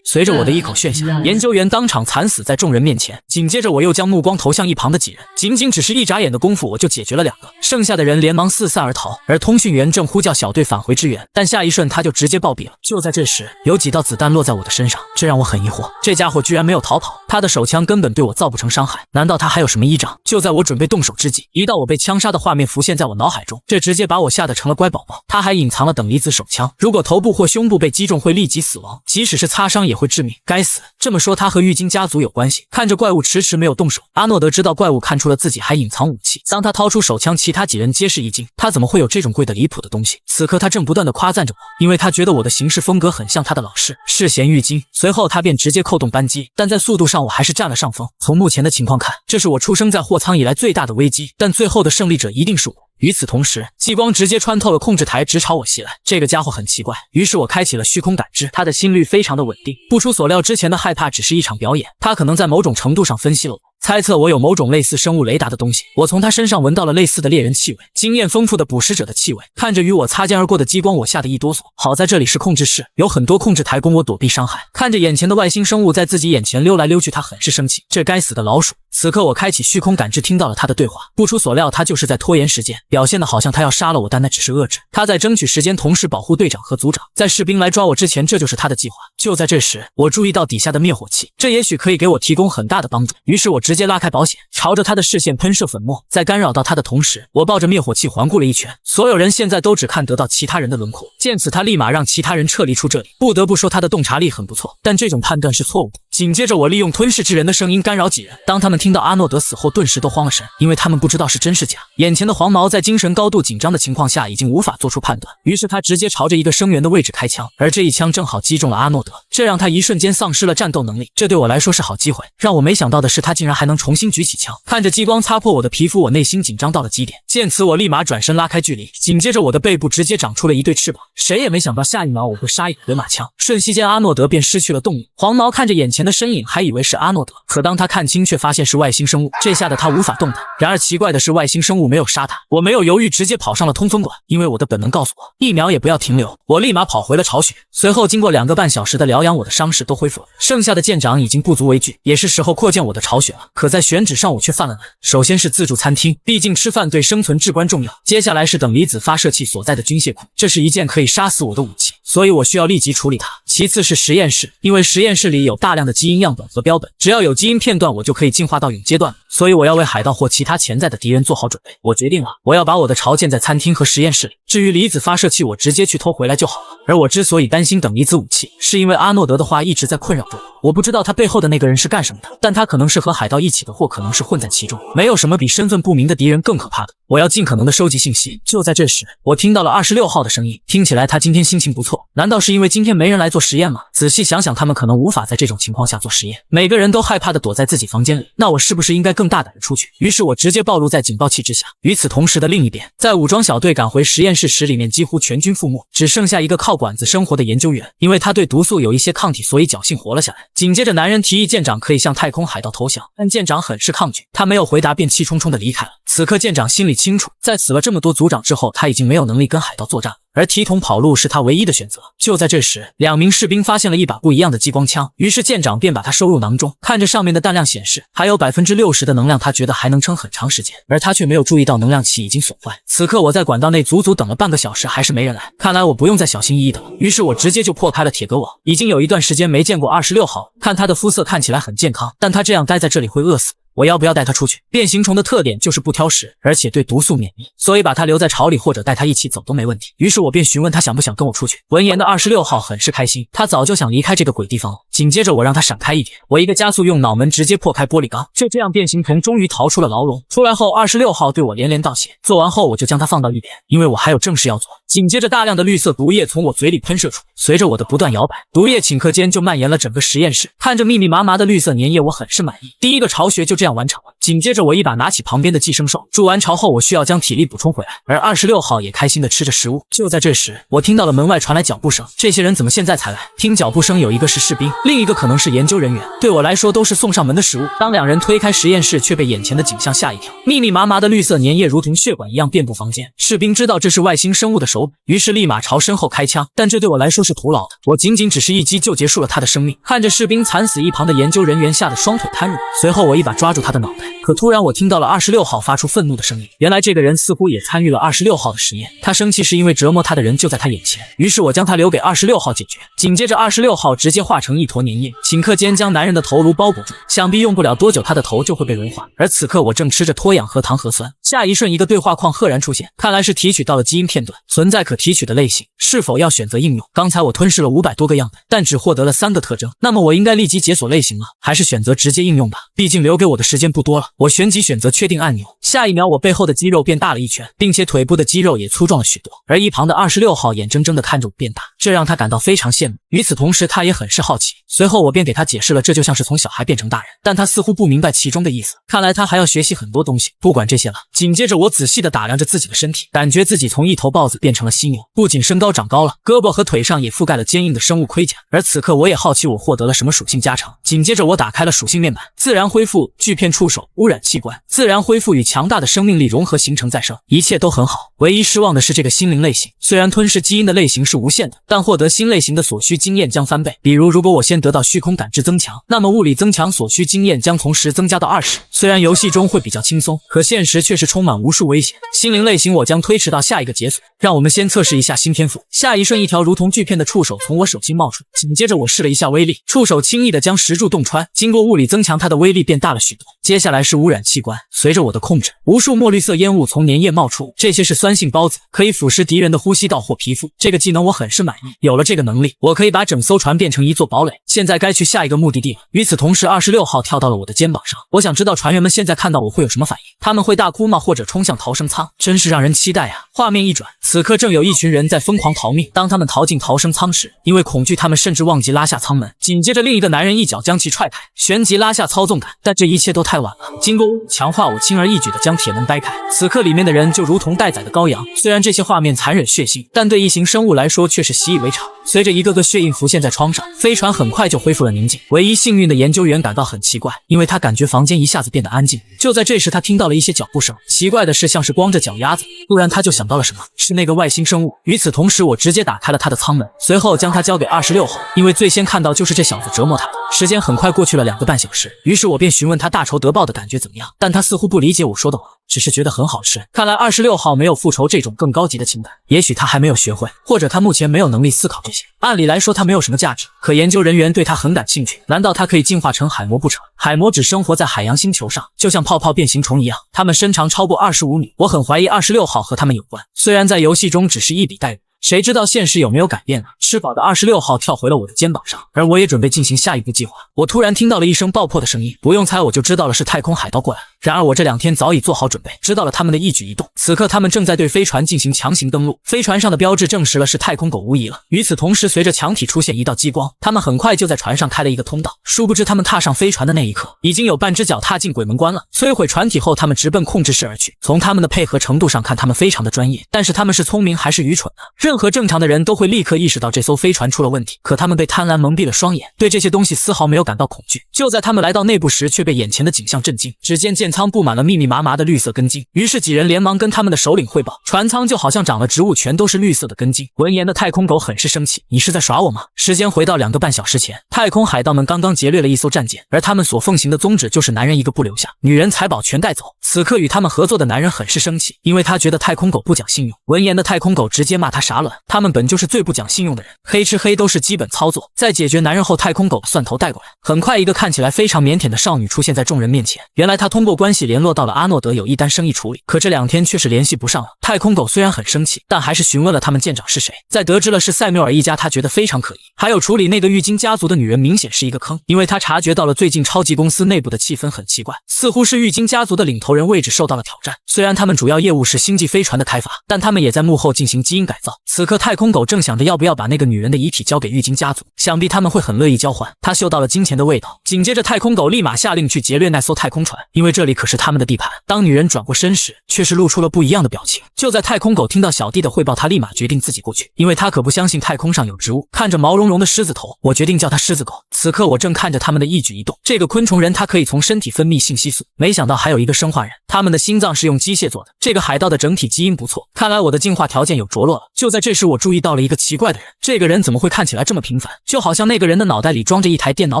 随着我的一口血下，研究员当场惨死在众人面前。紧接着我又将目光投向一旁的几人，仅仅只是一眨眼的功夫，我就解决了2个，剩下的人连忙四散而逃。而通讯员正呼叫小队返回支援，但下一瞬他就直接暴毙了。就在这时，有几道子弹落在我的身上，这让我很疑惑，这家伙居然没有逃跑，他的手枪根本对我造不成伤害，难道他还有什么依仗？就在我准备动手之际，一道我被枪杀的画面浮现在我脑海中，这直接把我吓得成了乖宝宝。他还隐藏了等离子手枪，如果头部或胸部被击中会立即死亡，即使是擦伤也会致命。该死！这么说他和玉京家族有关系。看着怪物迟迟没有动手，阿诺德知道怪物看出了自己还隐藏武器。当他掏出手枪，其他几人皆是一惊，他怎么会有这种贵得离谱的东西？此刻他正不断地夸赞着我，因为他觉得我的行事风格很像他的老师世贤玉京。随后他便直接扣动扳机，但在速度上我还是占了上风。从目前的情况看，这是我出生在货舱以来最大的危机，但最后的胜利者一定是我。与此同时，激光直接穿透了控制台，直朝我袭来。这个家伙很奇怪，于是我开启了虚空感知，他的心率非常的稳定。不出所料，之前的害怕只是一场表演，他可能在某种程度上分析了我，猜测我有某种类似生物雷达的东西。我从他身上闻到了类似的猎人气味，经验丰富的捕食者的气味。看着与我擦肩而过的激光，我吓得一哆嗦。好在这里是控制室，有很多控制台供我躲避伤害。看着眼前的外星生物在自己眼前溜来溜去，他很是生气，这该死的老鼠。此刻我开启虚空感知，听到了他的对话。不出所料，他就是在拖延时间，表现的好像他要杀了我，但那只是遏制。他在争取时间，同时保护队长和组长。在士兵来抓我之前，这就是他的计划。就在这时，我注意到底下的灭火器，这也许可以给我提供很大的帮助。于是我直接拉开保险，朝着他的视线喷射粉末。在干扰到他的同时，我抱着灭火器环顾了一圈，所有人现在都只看得到其他人的轮廓。见此，他立马让其他人撤离出这里。不得不说，他的洞察力很不错，但这种判断是错误的。紧接着我利用吞噬之人的声音干扰几人，当他们听到阿诺德死后，顿时都慌了神，因为他们不知道是真是假。眼前的黄毛在精神高度紧张的情况下已经无法做出判断，于是他直接朝着一个声源的位置开枪，而这一枪正好击中了阿诺德，这让他一瞬间丧失了战斗能力。这对我来说是好机会，让我没想到的是他竟然还能重新举起枪。看着激光擦破我的皮肤，我内心紧张到了极点。见此，我立马转身拉开距离，紧接着我的背部直接长出了一对翅膀。谁也没想到下一秒我会杀一个人马枪，瞬息间阿诺德便失去了动力。黄毛看着眼前的身影，还以为是阿诺德，可当他看清却发现是外星生物，这下的他无法动弹。然而奇怪的是，外星生物没有杀他，我没有犹豫，直接跑上了通风管，因为我的本能告诉我，一秒也不要停留。我立马跑回了巢穴，随后经过2个半小时的疗养，我的伤势都恢复了，剩下的舰长已经不足为惧，也是时候扩建我的巢穴了。可在选址上我却犯了难，首先是自助餐厅，毕竟吃饭对生存至关重要。接下来是等离子发射器所在的军械库，这是一件可以杀死我的武器，所以我需要立即处理它。其次是实验室，因为实验室里有大量的基因样本和标本，只要有基因片段，我就可以进化到永阶段了。所以我要为海盗或其他潜在的敌人做好准备。我决定了，我要把我的巢建在餐厅和实验室里。至于离子发射器，我直接去偷回来就好了。而我之所以担心等离子武器，是因为阿诺德的话一直在困扰着我。我不知道他背后的那个人是干什么的，但他可能是和海盗一起的，或可能是混在其中。没有什么比身份不明的敌人更可怕的。我要尽可能的收集信息。就在这时，我听到了26号的声音，听起来他今天心情不错。难道是因为今天没人来做实验吗？仔细想想，他们可能无法在这种情况下做实验，每个人都害怕的躲在自己房间里。那我是不是应该更大胆的出去？于是我直接暴露在警报器之下。与此同时的另一边，在武装小队赶回实验室时，里面几乎全军覆没，只剩下一个靠管子生活的研究员，因为他对毒素有一些抗体，所以侥幸活了下来。紧接着男人提议舰长可以向太空海盗投降，但舰长很是抗拒，他没有回答便气冲冲的离开了。此刻舰长心里清楚，在死了这么多组长之后，他已经没有能力跟海盗作战了。而提桶跑路是他唯一的选择。就在这时，2名士兵发现了一把不一样的激光枪，于是舰长便把它收入囊中。看着上面的弹量显示还有60%的能量，他觉得还能撑很长时间，而他却没有注意到能量器已经损坏。此刻我在管道内足足等了半个小时，还是没人来，看来我不用再小心翼翼的了。于是我直接就破开了铁格网。已经有一段时间没见过26号，看他的肤色看起来很健康，但他这样待在这里会饿死。我要不要带他出去？变形虫的特点就是不挑食，而且对毒素免疫，所以把他留在巢里或者带他一起走都没问题。于是我便询问他想不想跟我出去。闻言的26号很是开心，他早就想离开这个鬼地方了。紧接着我让他闪开一点，我一个加速用脑门直接破开玻璃缸，就这样变形虫终于逃出了牢笼。出来后26号对我连连道谢，做完后我就将他放到一边，因为我还有正事要做。紧接着大量的绿色毒液从我嘴里喷射出，随着我的不断摇摆，毒液顷刻间就蔓延了整个实验室。看着密密麻麻的绿色粘液，我很是满意。第一个巢穴就这样完成了。紧接着我一把拿起旁边的寄生兽，筑完巢后我需要将体力补充回来，而26号也开心的吃着食物。就在这时，我听到了门外传来脚步声，这些人怎么现在才来？听脚步声，有一个是士兵，另一个可能是研究人员，对我来说都是送上门的食物。当2人推开实验室，却被眼前的景象吓一跳，密密麻麻的绿色粘液如同血管一样遍布房间。士兵知道这是外星生物的手笔，于是立马朝身后开枪，但这对我来说是徒劳的，我仅仅只是一击就结束了他的生命。看着士兵惨死，一旁的研究人员吓得双腿瘫软，随后我一把抓住他的脑袋，可突然我听到了26号发出愤怒的声音，原来这个人似乎也参与了26号的实验，他生气是因为折磨他的人就在他眼前，于是我将他留给26号解决。紧接着26号直接化成一坨粘液，顷刻间将男人的头颅包裹住，想必用不了多久他的头就会被融化。而此刻我正吃着脱氧核糖核酸，下一瞬一个对话框赫然出现，看来是提取到了基因片段，存在可提取的类型，是否要选择应用？刚才我吞噬了500多个样本，但只获得了3个特征，那么我应该立即解锁类型吗？还是选择直接应用吧，毕竟留给我的时间不多了。我旋即选择确定按钮，下一秒我背后的肌肉变大了一圈，并且腿部的肌肉也粗壮了许多，而一旁的26号眼睁睁地看着我变大，这让他感到非常羡慕。与此同时他也很是好奇，随后我便给他解释了这就像是从小孩变成大人，但他似乎不明白其中的意思，看来他还要学习很多东西。不管这些了，紧接着我仔细地打量着自己的身体，感觉自己从一头豹子变成了犀牛，不仅身高长高了，胳膊和腿上也覆盖了坚硬的生物盔甲。而此刻我也好奇我获得了什么属性加成，紧接着我打开了属性面板，自然恢复、锯片触手、污染器官、自然恢复与强大的生命力融合形成再生，一切都很好。唯一失望的是这个心灵类型，虽然吞噬基因的类型是无限的，但获得新类型的所需经验将翻倍。比如如果我先得到虚空感知增强，那么物理增强所需经验将从10增加到20。虽然游戏中会比较轻松，可现实却是充满无数危险。心灵类型我将推迟到下一个解锁，让我们先测试一下新天赋。下一瞬一条如同锯片的触手从我手心冒出，紧接着我试了一下威力，触手轻易的将石柱洞穿，经过物理增强它的威力变大了许多。接下来是污染器官，随着我的控制，无数墨绿色烟雾从粘液冒出，这些是酸性孢子，可以腐蚀敌人的呼吸道或皮肤。这个技能我很是满意，有了这个能力，我可以把整艘船变成一座堡垒。现在该去下一个目的地了。与此同时，26号跳到了我的肩膀上，我想知道船员们现在看到我会有什么反应，他们会大哭吗？或者冲向逃生舱？真是让人期待啊！画面一转，此刻正有一群人在疯狂逃命。当他们逃进逃生舱时，因为恐惧，他们甚至忘记拉下舱门。紧接着，另一个男人一脚将其踹开，旋即拉下操纵杆，但这一切都太晚了。经过强化，我轻而易举地将铁门掰开。此刻里面的人就如同待宰的羔羊，虽然这些画面残忍血腥，但对异形生物来说却是习以为常。随着一个个血印浮现在窗上，飞船很快就恢复了宁静。唯一幸运的研究员感到很奇怪，因为他感觉房间一下子变得安静。就在这时，他听到了一些脚步声，奇怪的是像是光着脚丫子。突然他就想到了什么，是那个外星生物。与此同时，我直接打开了他的舱门，随后将他交给26号，因为最先看到就是这小子折磨他的。时间很快过去了2个半小时，于是我便询问他大仇得报的感觉怎么样，但他似乎不理解我说的话，只是觉得很好吃。看来26号没有复仇这种更高级的情感，也许他还没有学会，或者他目前没有能力思考这些。按理来说他没有什么价值，可研究人员对他很感兴趣。难道他可以进化成海魔不成？海魔只生活在海洋星球上，就像泡泡变形虫一样，它们身长超过25米。我很怀疑26号和他们有关，虽然在游戏中只是一笔带过，谁知道现实有没有改变呢？吃饱的26号跳回了我的肩膀上，而我也准备进行下一步计划。我突然听到了一声爆破的声音，不用猜我就知道了是太空海盗过来了。然而我这2天早已做好准备，知道了他们的一举一动。此刻他们正在对飞船进行强行登陆，飞船上的标志证实了是太空狗无疑了。与此同时，随着墙体出现一道激光，他们很快就在船上开了一个通道。殊不知他们踏上飞船的那一刻，已经有半只脚踏进鬼门关了。摧毁船体后，他们直奔控制室而去。从他们的配合程度上看，他们非常的专业，但是他们是聪明还是愚蠢呢？任何正常的人都会立刻意识到这艘飞船出了问题，可他们被贪婪蒙蔽了双眼，对这些东西丝毫没有感到恐惧。就在他们来到内部时，却被眼前的景象震惊。只见舰舱布满了密密麻麻的绿色根茎，于是几人连忙跟他们的首领汇报，船舱就好像长了植物，全都是绿色的根茎。闻言的太空狗很是生气，你是在耍我吗？时间回到2个半小时前，太空海盗们刚刚劫掠了一艘战舰，而他们所奉行的宗旨就是男人一个不留下，女人财宝全带走。此刻与他们合作的男人很是生气，因为他觉得太空狗不讲信用。闻言的太空狗直接骂他傻卵，他们本就是最不讲信用的人，黑吃黑都是基本操作。在解决男人后，太空狗把蒜头带过来，很快一个看起来非常腼腆的少女出现在众人面前。原来她通过关系联络到了阿诺德，有一单生意处理，可这2天却是联系不上了。太空狗虽然很生气，但还是询问了他们舰长是谁。在得知了是塞缪尔一家，他觉得非常可疑。还有处理那个郁金家族的女人明显是一个坑，因为他察觉到了最近超级公司内部的气氛很奇怪，似乎是郁金家族的领头人位置受到了挑战。虽然他们主要业务是星际飞船的开发，但他们也在幕后进行基因改造。此刻太空狗正想着要不要把那个女人的遗体交给郁金家族，想必他们会很乐意交换。他嗅到了金钱的味道，紧接着太空狗立马下令去劫掠那艘太空船，因为这里可是他们的地盘。当女人转过身时，却是露出了不一样的表情。就在太空狗听到小弟的汇报，他立马决定自己过去，因为他可不相信太空上有植物。看着毛茸茸的狮子头，我决定叫他狮子狗。此刻我正看着他们的一举一动，这个昆虫人他可以从身体分泌信息素，没想到还有一个生化人，他们的心脏是用机械做的。这个海盗的整体基因不错，看来我的进化条件有着落了。就在这时，我注意到了一个奇怪的人，这个人怎么会看起来这么平凡，就好像那个人的脑袋里装着一台电脑，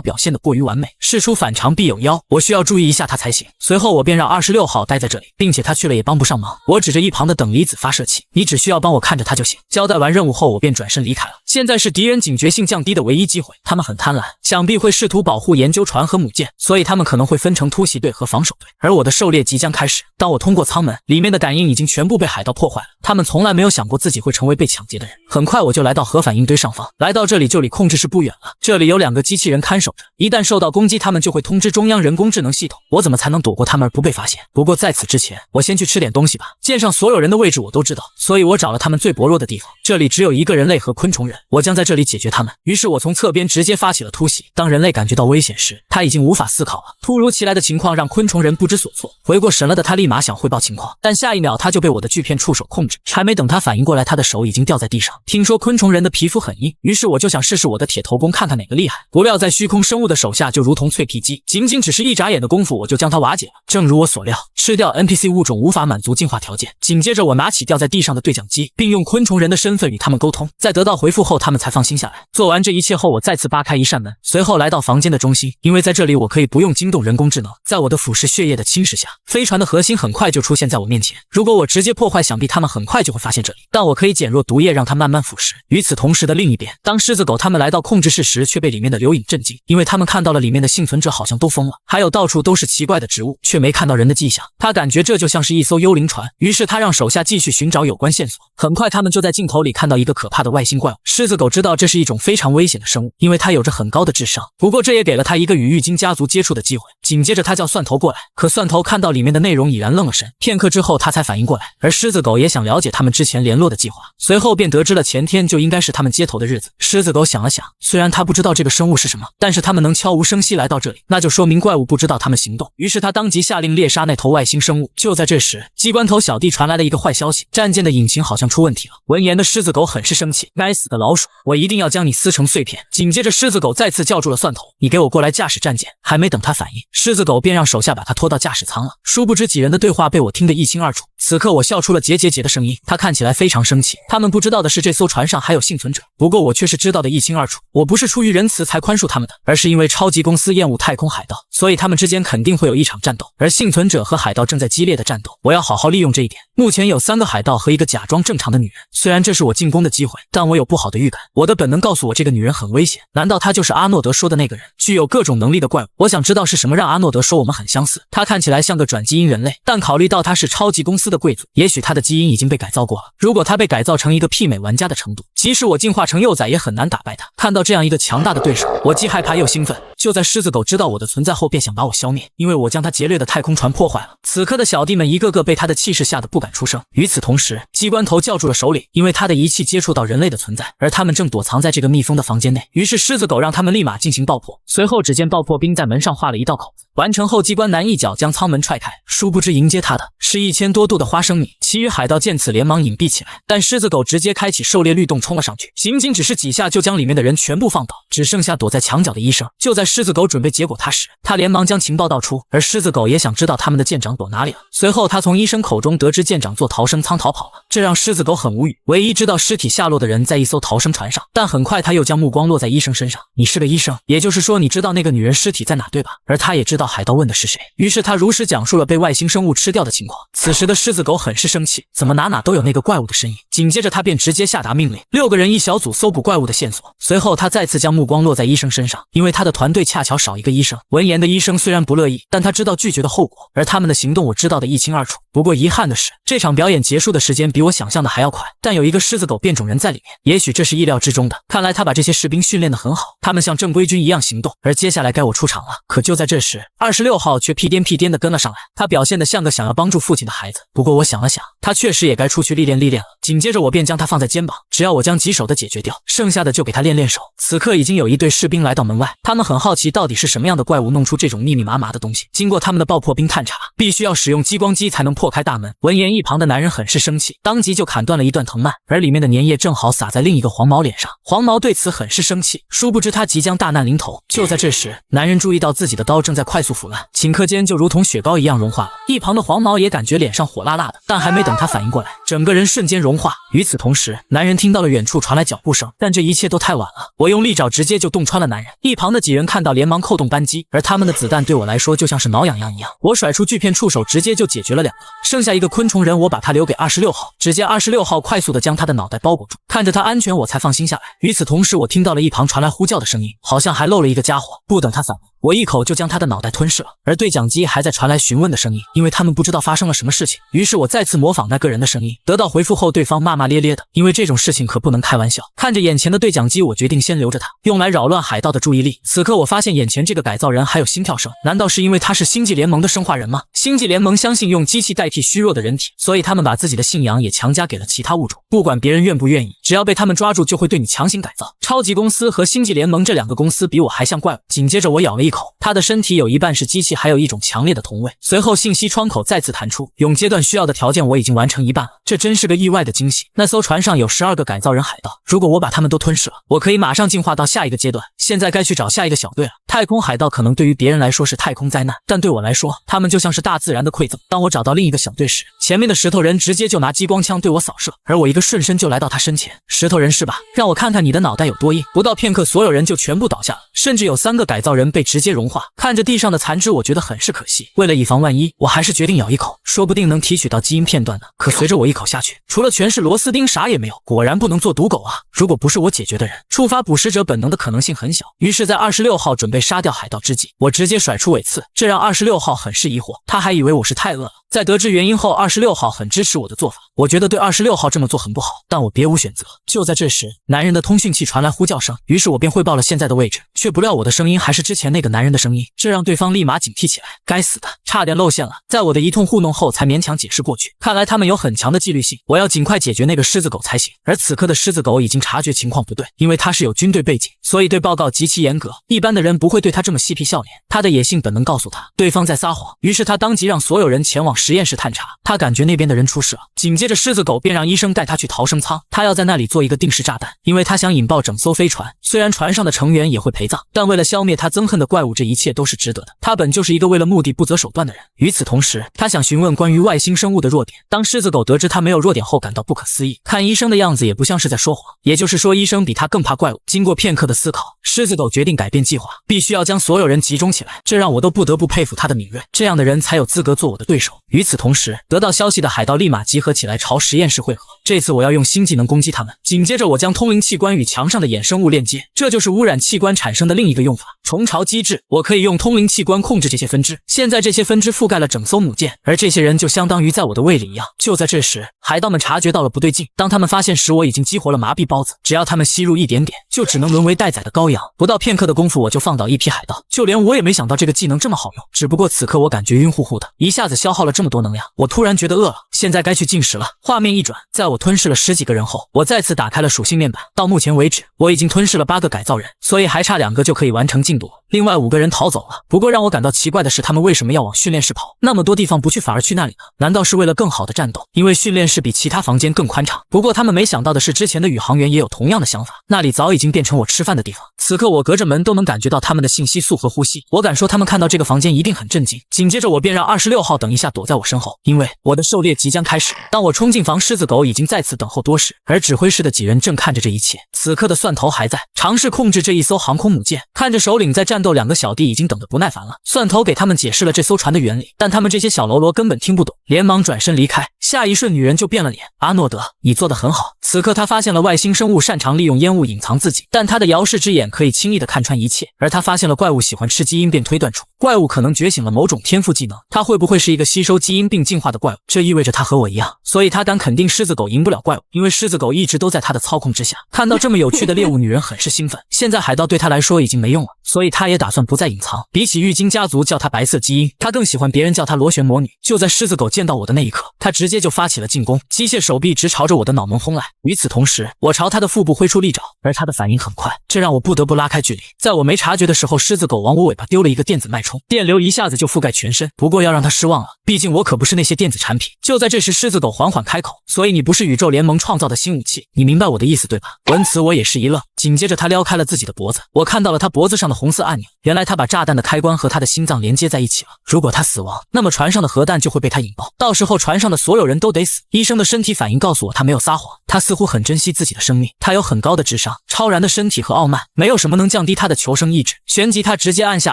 表现得过于完美。事出反常必有妖，我需要注意一下他才行。随后我便让26号待在这里，并且他去了也帮不上忙。我指着一旁的等离子发射器，你只需要帮我看着他就行。交代完任务后，我便转身离开了。现在是敌人警觉性降低的唯一机会，他们很贪婪，想必会试图保护研究船和母舰，所以他们可能会分成突袭队和防守队。而我的狩猎即将开始。当我通过舱门，里面的感应已经全部被海盗破坏了。他们从来没有想过自己会成为被抢劫的人。很快我就来到核反应堆上方，来到这里就离控制室不远了。这里有2个机器人看守着，一旦受到攻击，他们就会通知中央人工智能系统。我怎么才能躲过他们而不被发现？不过在此之前，我先去吃点东西吧。舰上所有人的位置我都知道，所以我找了他们最薄弱的地方。这里只有一个人类和昆虫人，我将在这里解决他们。于是我从侧边直接发起了突袭。当人类感觉到危险时，他已经无法思考了。突如其来的情况让昆虫人不知所措，回过神了的他立马想汇报情况，但下一秒他就被我的巨片触手控制。还没等他反应过来，他的手已经掉在地上。听说昆虫人的皮肤很硬，于是我就想试试我的铁头功，看看哪个厉害。不料在虚空生物的手下就如同脆皮鸡，仅仅只是一眨眼的功夫，我就将它瓦解了。正如我所料，吃掉 NPC 物种无法满足进化条件。紧接着我拿起掉在地上的对讲机，并用昆虫人的身份与他们沟通，在得到回复后，他们才放心下来。做完这一切后，我再次扒开一扇门，随后来到房间的中心，因为在这里我可以不用惊动人工智能。在我的腐蚀血液的侵蚀下，飞船的核心很快就出现在我面前。如果我直接破坏，想必他们很快就会发现这里，但我可以减弱毒液，让它慢慢腐蚀。与此同时的另一边，当狮子狗他们来到控制室时，却被里面的留影震惊，因为他们看到了里面的幸存者好像都疯了，还有到处都是奇怪的植物，却没看到人的迹象。他感觉这就像是一艘幽灵船，于是他让手下继续寻找有关线索。很快他们就在镜头里看到一个可怕的外星怪物。狮子狗知道这是一种非常危险的生物，因为它有着很高的智商，不过这也给了他一个与郁金家族接触的机会。紧接着他叫蒜头过来，可蒜头看到里面的内容已然愣了神，片刻之后他才反应过来。而狮子狗也想了解他们之前联络的计划，随后便得知了前天就应该是他们接头的日子。狮子狗想了想，虽然他不知道这个生物是什么，但是他们能悄无声息来到这里，那就说明怪物不知道他们行动。于是他当即下令猎杀那头外星生物。就在这时，机关头小弟传来了一个坏消息，战舰的引擎好像出问题了。闻言的狮子狗很是生气，该死的老鼠，我一定要将你撕成碎片。紧接着狮子狗再次叫住了蒜头，你给我过来驾驶战舰。还没等他反应，狮子狗便让手下把他拖到驾驶舱了。殊不知几人的对话被我听得一清二楚。此刻我笑出了结的声音，他看起来非常生气。他们不知道的是这艘船上还有幸存者，不过我却是知道的一清二楚。我不是出于仁慈才宽恕他们的，而是因为超级公司厌恶太空海盗，所以他们之间肯定会有一场战斗，而幸存者和海盗正在激烈的战斗，我要好好利用这一点。目前有3个海盗和一个假装正常的女人，虽然这是我进攻的机会，但我有不好的预感。我的本能告诉我这个女人很危险，难道她就是阿诺德说的那个人，具有各种能力的怪物？我想知道是什么让阿诺德说我们很相似。他看起来像个转基因人类，但考虑到他是超级公司的贵族，也许他的基因已经被改造过了。如果他被改造成一个媲美玩家的程度，即使我进化成幼崽也很难打败他。看到这样一个强大的对手，我既害怕又兴奋。就在狮子狗知道我的存在后，便想把我消灭，因为我将他劫掠的太空船破坏了。此刻的小弟们一个个被他的气势吓得不敢出声。与此同时，机关头叫住了首领，因为他的仪器接触到人类的存在，而他们正躲藏在这个密封的房间内。于是狮子狗让他们立马进行爆破。随后只见爆破兵在门上画了一道口子，完成后，机关男一脚将舱门踹开，殊不知迎接他的是1000多度的花生米。其余海盗见此连忙隐蔽起来，但狮子狗直接开启狩猎律动冲了上去，仅只是几下就将里面的人全部放倒，只剩下躲在墙角的医生。就在狮子狗准备结果他时，他连忙将情报道出，而狮子狗也想知道他们的舰长躲哪里了。随后他从医生口中得知舰长坐逃生舱逃跑了，这让狮子狗很无语。唯一知道尸体下落的人在一艘逃生船上，但很快他又将目光落在医生身上。你是个医生，也就是说你知道那个女人尸体在哪对吧？而他也知道海盗问的是谁，于是他如实讲述了被外星生物吃掉的情况。此时的狮子狗很是生气，怎么哪都有那个怪物的身影。紧接着他便直接下达命令，6个人一小组搜捕怪物的线索。随后他再次将目光落在医生身上，因为他的团队恰巧少一个医生。闻言的医生虽然不乐意，但他知道拒绝的后果，而他们的行动我知道的一清二楚。不过遗憾的是，这场表演结束的时间比我想象的还要快，但有一个狮子狗变种人在里面，也许这是意料之中的。看来他把这些士兵训练得很好，他们像正规军一样行动。而接下来该我出场了。可就在这时，26号却屁颠屁颠地跟了上来，他表现得像个想要帮助父亲的孩子。不过我想了想，他确实也该出去历练历练了。紧接着我便将他放在肩膀，只要我将棘手的解决掉，剩下的就给他练练手。此刻已经有一队士兵来到门外，他们很好奇到底是什么样的怪物弄出这种密密麻麻的东西。经过他们的爆破兵探查，必须要使用激光机才能破开大门。闻言一旁的男人很是生气，当即就砍断了一段藤蔓，而里面的粘液正好洒在另一个黄毛脸上。黄毛对此很是生气，殊不知他即将大难临头。就在这时，男人注意到自己的刀正在快速腐烂，顷刻间就如同雪糕一样融化了。一旁的黄毛也感觉脸上火辣辣的，但还没等他反应过来，整个人瞬间融化。与此同时，男人听到了远处传来脚步声，但这一切都太晚了，我用利爪直接就洞穿了男人。一旁的几人看到连忙扣动扳机，而他们的子弹对我来说就像是挠痒痒一样，我甩出锯片触手直接就解决了2个，剩下一个昆虫人我把他留给26号。只见26号快速的将他的脑袋包裹住，看着他安全我才放心下来。与此同时，我听到了一旁传来呼叫的声音，好像还漏了一个家伙。不等他反应，我一口就将他的脑袋吞噬了。而对讲机还在传来询问的声音，因为他们不知道发生了什么事情。于是我再次模仿那个人的声音，得到回复后对方骂骂咧咧的，因为这种事情可不能开玩笑。看着眼前的对讲机，我决定先留着他，用来扰乱海盗的注意力。此刻我发现眼前这个改造人还有心跳声，难道是因为他是星际联盟的生化人吗？星际联盟相信用机器代替虚弱的人体，所以他们把自己的信仰也强加给了其他物种，不管别人愿不愿意，只要被他们抓住就会对你强行改造。超级公司和星际联盟这2个公司比我还像怪物。紧接着我咬了一口，他的身体有一半是机器，还有一种强烈的铜味。随后信息窗口再次弹出，永阶段需要的条件我已经完成一半了，这真是个意外的惊喜。那艘船上有12个改造人海盗，如果我把他们都吞噬了，我可以马上进化到下一个阶段。现在该去找下一个小队了。太空海盗可能对于别人来说是太空灾难，但对我来说，他们就像是大自然的馈赠。当我找到另一个小队时，前面的石头人直接就拿激光枪对我扫射，而我一个顺身就来到他身前。石头人是吧？让我看看你的脑袋有多硬。不到片刻，所有人就全部倒下了，甚至有3个改造人被直接融化。看着地上的残肢，我觉得很是可惜。为了以防万一，我还是决定咬一口，说不定能提取到基因片段呢。可随着我一口下去，除了全是螺丝钉，啥也没有。果然不能做赌狗啊！如果不是我解决的人，触发捕食者本能的可能性很小。于是，在26号准备杀掉海盗之际，我直接甩出尾刺，这让26号很是疑惑，他还以为我是太饿了。在得知原因后，26号很支持我的做法。我觉得对26号这么做很不好，但我别无选择。就在这时，男人的通讯器传来呼叫声，于是我便汇报了现在的位置，却不料我的声音还是之前那个男人的声音，这让对方立马警惕起来。该死的，差点露馅了。在我的一通糊弄后，才勉强解释过去。看来他们有很强的纪律性，我要尽快解决那个狮子狗才行。而此刻的狮子狗已经察觉情况不对，因为他是有军队背景，所以对报告极其严格，一般的人不会对他这么嬉皮笑脸。他的野性本能告诉他对方在撒谎，于是他当即让所有人前往实验室探查。他感觉那边的人出事了，紧接着狮子狗便让医生带他去逃生舱，他要在那里做一个定时炸弹，因为他想引爆整艘飞船。虽然船上的成员也会陪葬，但为了消灭他憎恨的怪物，这一切都是值得的。他本就是一个为了目的不择手段的人。与此同时，他想询问关于外星生物的弱点。当狮子狗得知他没有弱点后，感到不可思议，看医生的样子也不像是在说谎，也就是说医生比他更怕怪物。经过片刻的思考，狮子狗决定改变计划，必须要将所有人集中起来，这让我都不得不佩服他的敏锐，这样的人才有资格做我的对手。与此同时，得到消息的海盗立马集合起来朝实验室汇合，这次我要用新技能攻击他们。紧接着我将通灵器官与墙上的衍生物链接，这就是污染器官产生的另一个用法，虫巢机制。我可以用通灵器官控制这些分支，现在这些分支覆盖了整艘母舰，而这些人就相当于在我的胃里一样。就在这时，海盗们察觉到了不对劲，当他们发现时，我已经激活了麻痹孢子，只要他们吸入一点点，就只能沦为待宰的羔羊。不到片刻的功夫，我就放倒一批海盗，就连我也没想到这个技能这么好用。只不过此刻我感觉晕乎乎的，一下子消耗了这么多能量，我突然觉得饿了，现在该去进食了。画面一转，在我吞噬了10几个人后，我再次打开了属性面板。到目前为止，我已经吞噬了8个改造人，所以还差2个就可以完成进度。另外5个人逃走了。不过让我感到奇怪的是，他们为什么要往训练室跑？那么多地方不去，反而去那里呢？难道是为了更好的战斗？因为训练室比其他房间更宽敞。不过他们没想到的是，之前的宇航员也有同样的想法，那里早已经变成我吃饭的地方。此刻我隔着门都能感觉到他们的信息素和呼吸，我敢说他们看到这个房间一定很震惊。紧接着我便让26号等一下躲在我身后，因为我的狩猎即将开始。当我冲进房，狮子狗已经在此等候多时，而指挥室的几人正看着这一切。此刻的蒜头还在尝试控制这一艘航空母舰，看着首领在战斗，2个小弟已经等得不耐烦了。蒜头给他们解释了这艘船的原理，但他们这些小喽啰根本听不懂，连忙转身离开。下一瞬，女人就变了脸。阿诺德，你做得很好。此刻他发现了外星生物擅长利用烟雾隐藏自己，但他的遥视之眼可以轻易地看穿一切。而他发现了怪物喜欢吃基因，便推断出怪物可能觉醒了某种天赋技能。他会不会是一个吸收基因并进化的怪物？这意味着他和我一样，所以他敢肯定狮子狗赢不了怪物，因为狮子狗一直都在他的操控之下。看到这么有趣的猎物，女人很是兴奋。现在海盗对他来说已经没用了，所以他也打算不再隐藏。比起玉金家族叫他白色基因，他更喜欢别人叫他螺旋魔女。就在狮子狗见到我的那一刻，他直接就发起了进攻，机械手臂直朝着我的脑门轰来。与此同时，我朝他的腹部挥出利爪，而他的反应很快，这让我不得不拉开距离。在我没察觉的时候，狮子狗往我尾巴丢了一个电子脉冲，电流一下子就覆盖全身。不过要让他失望了，毕竟我可不是那些电子产品。就在这时，狮子狗缓缓开口：“所以你不是宇宙联盟创造的新武器，你明白我的意思对吧？”闻此我也是一愣，紧接着他撩开了自己的脖子，我看到了他脖子上的红色按钮，原来他把炸弹的开关和他的心脏连接在一起了。如果他死亡，那么船上的核弹就会被他引爆，到时候船上的所有人都得死。医生的身体反应告诉我他没有撒谎，他似乎很珍惜自己的生命。他有很高的智商、超然的身体和傲慢，没有什么能降低他的求生意志。旋即他直接按下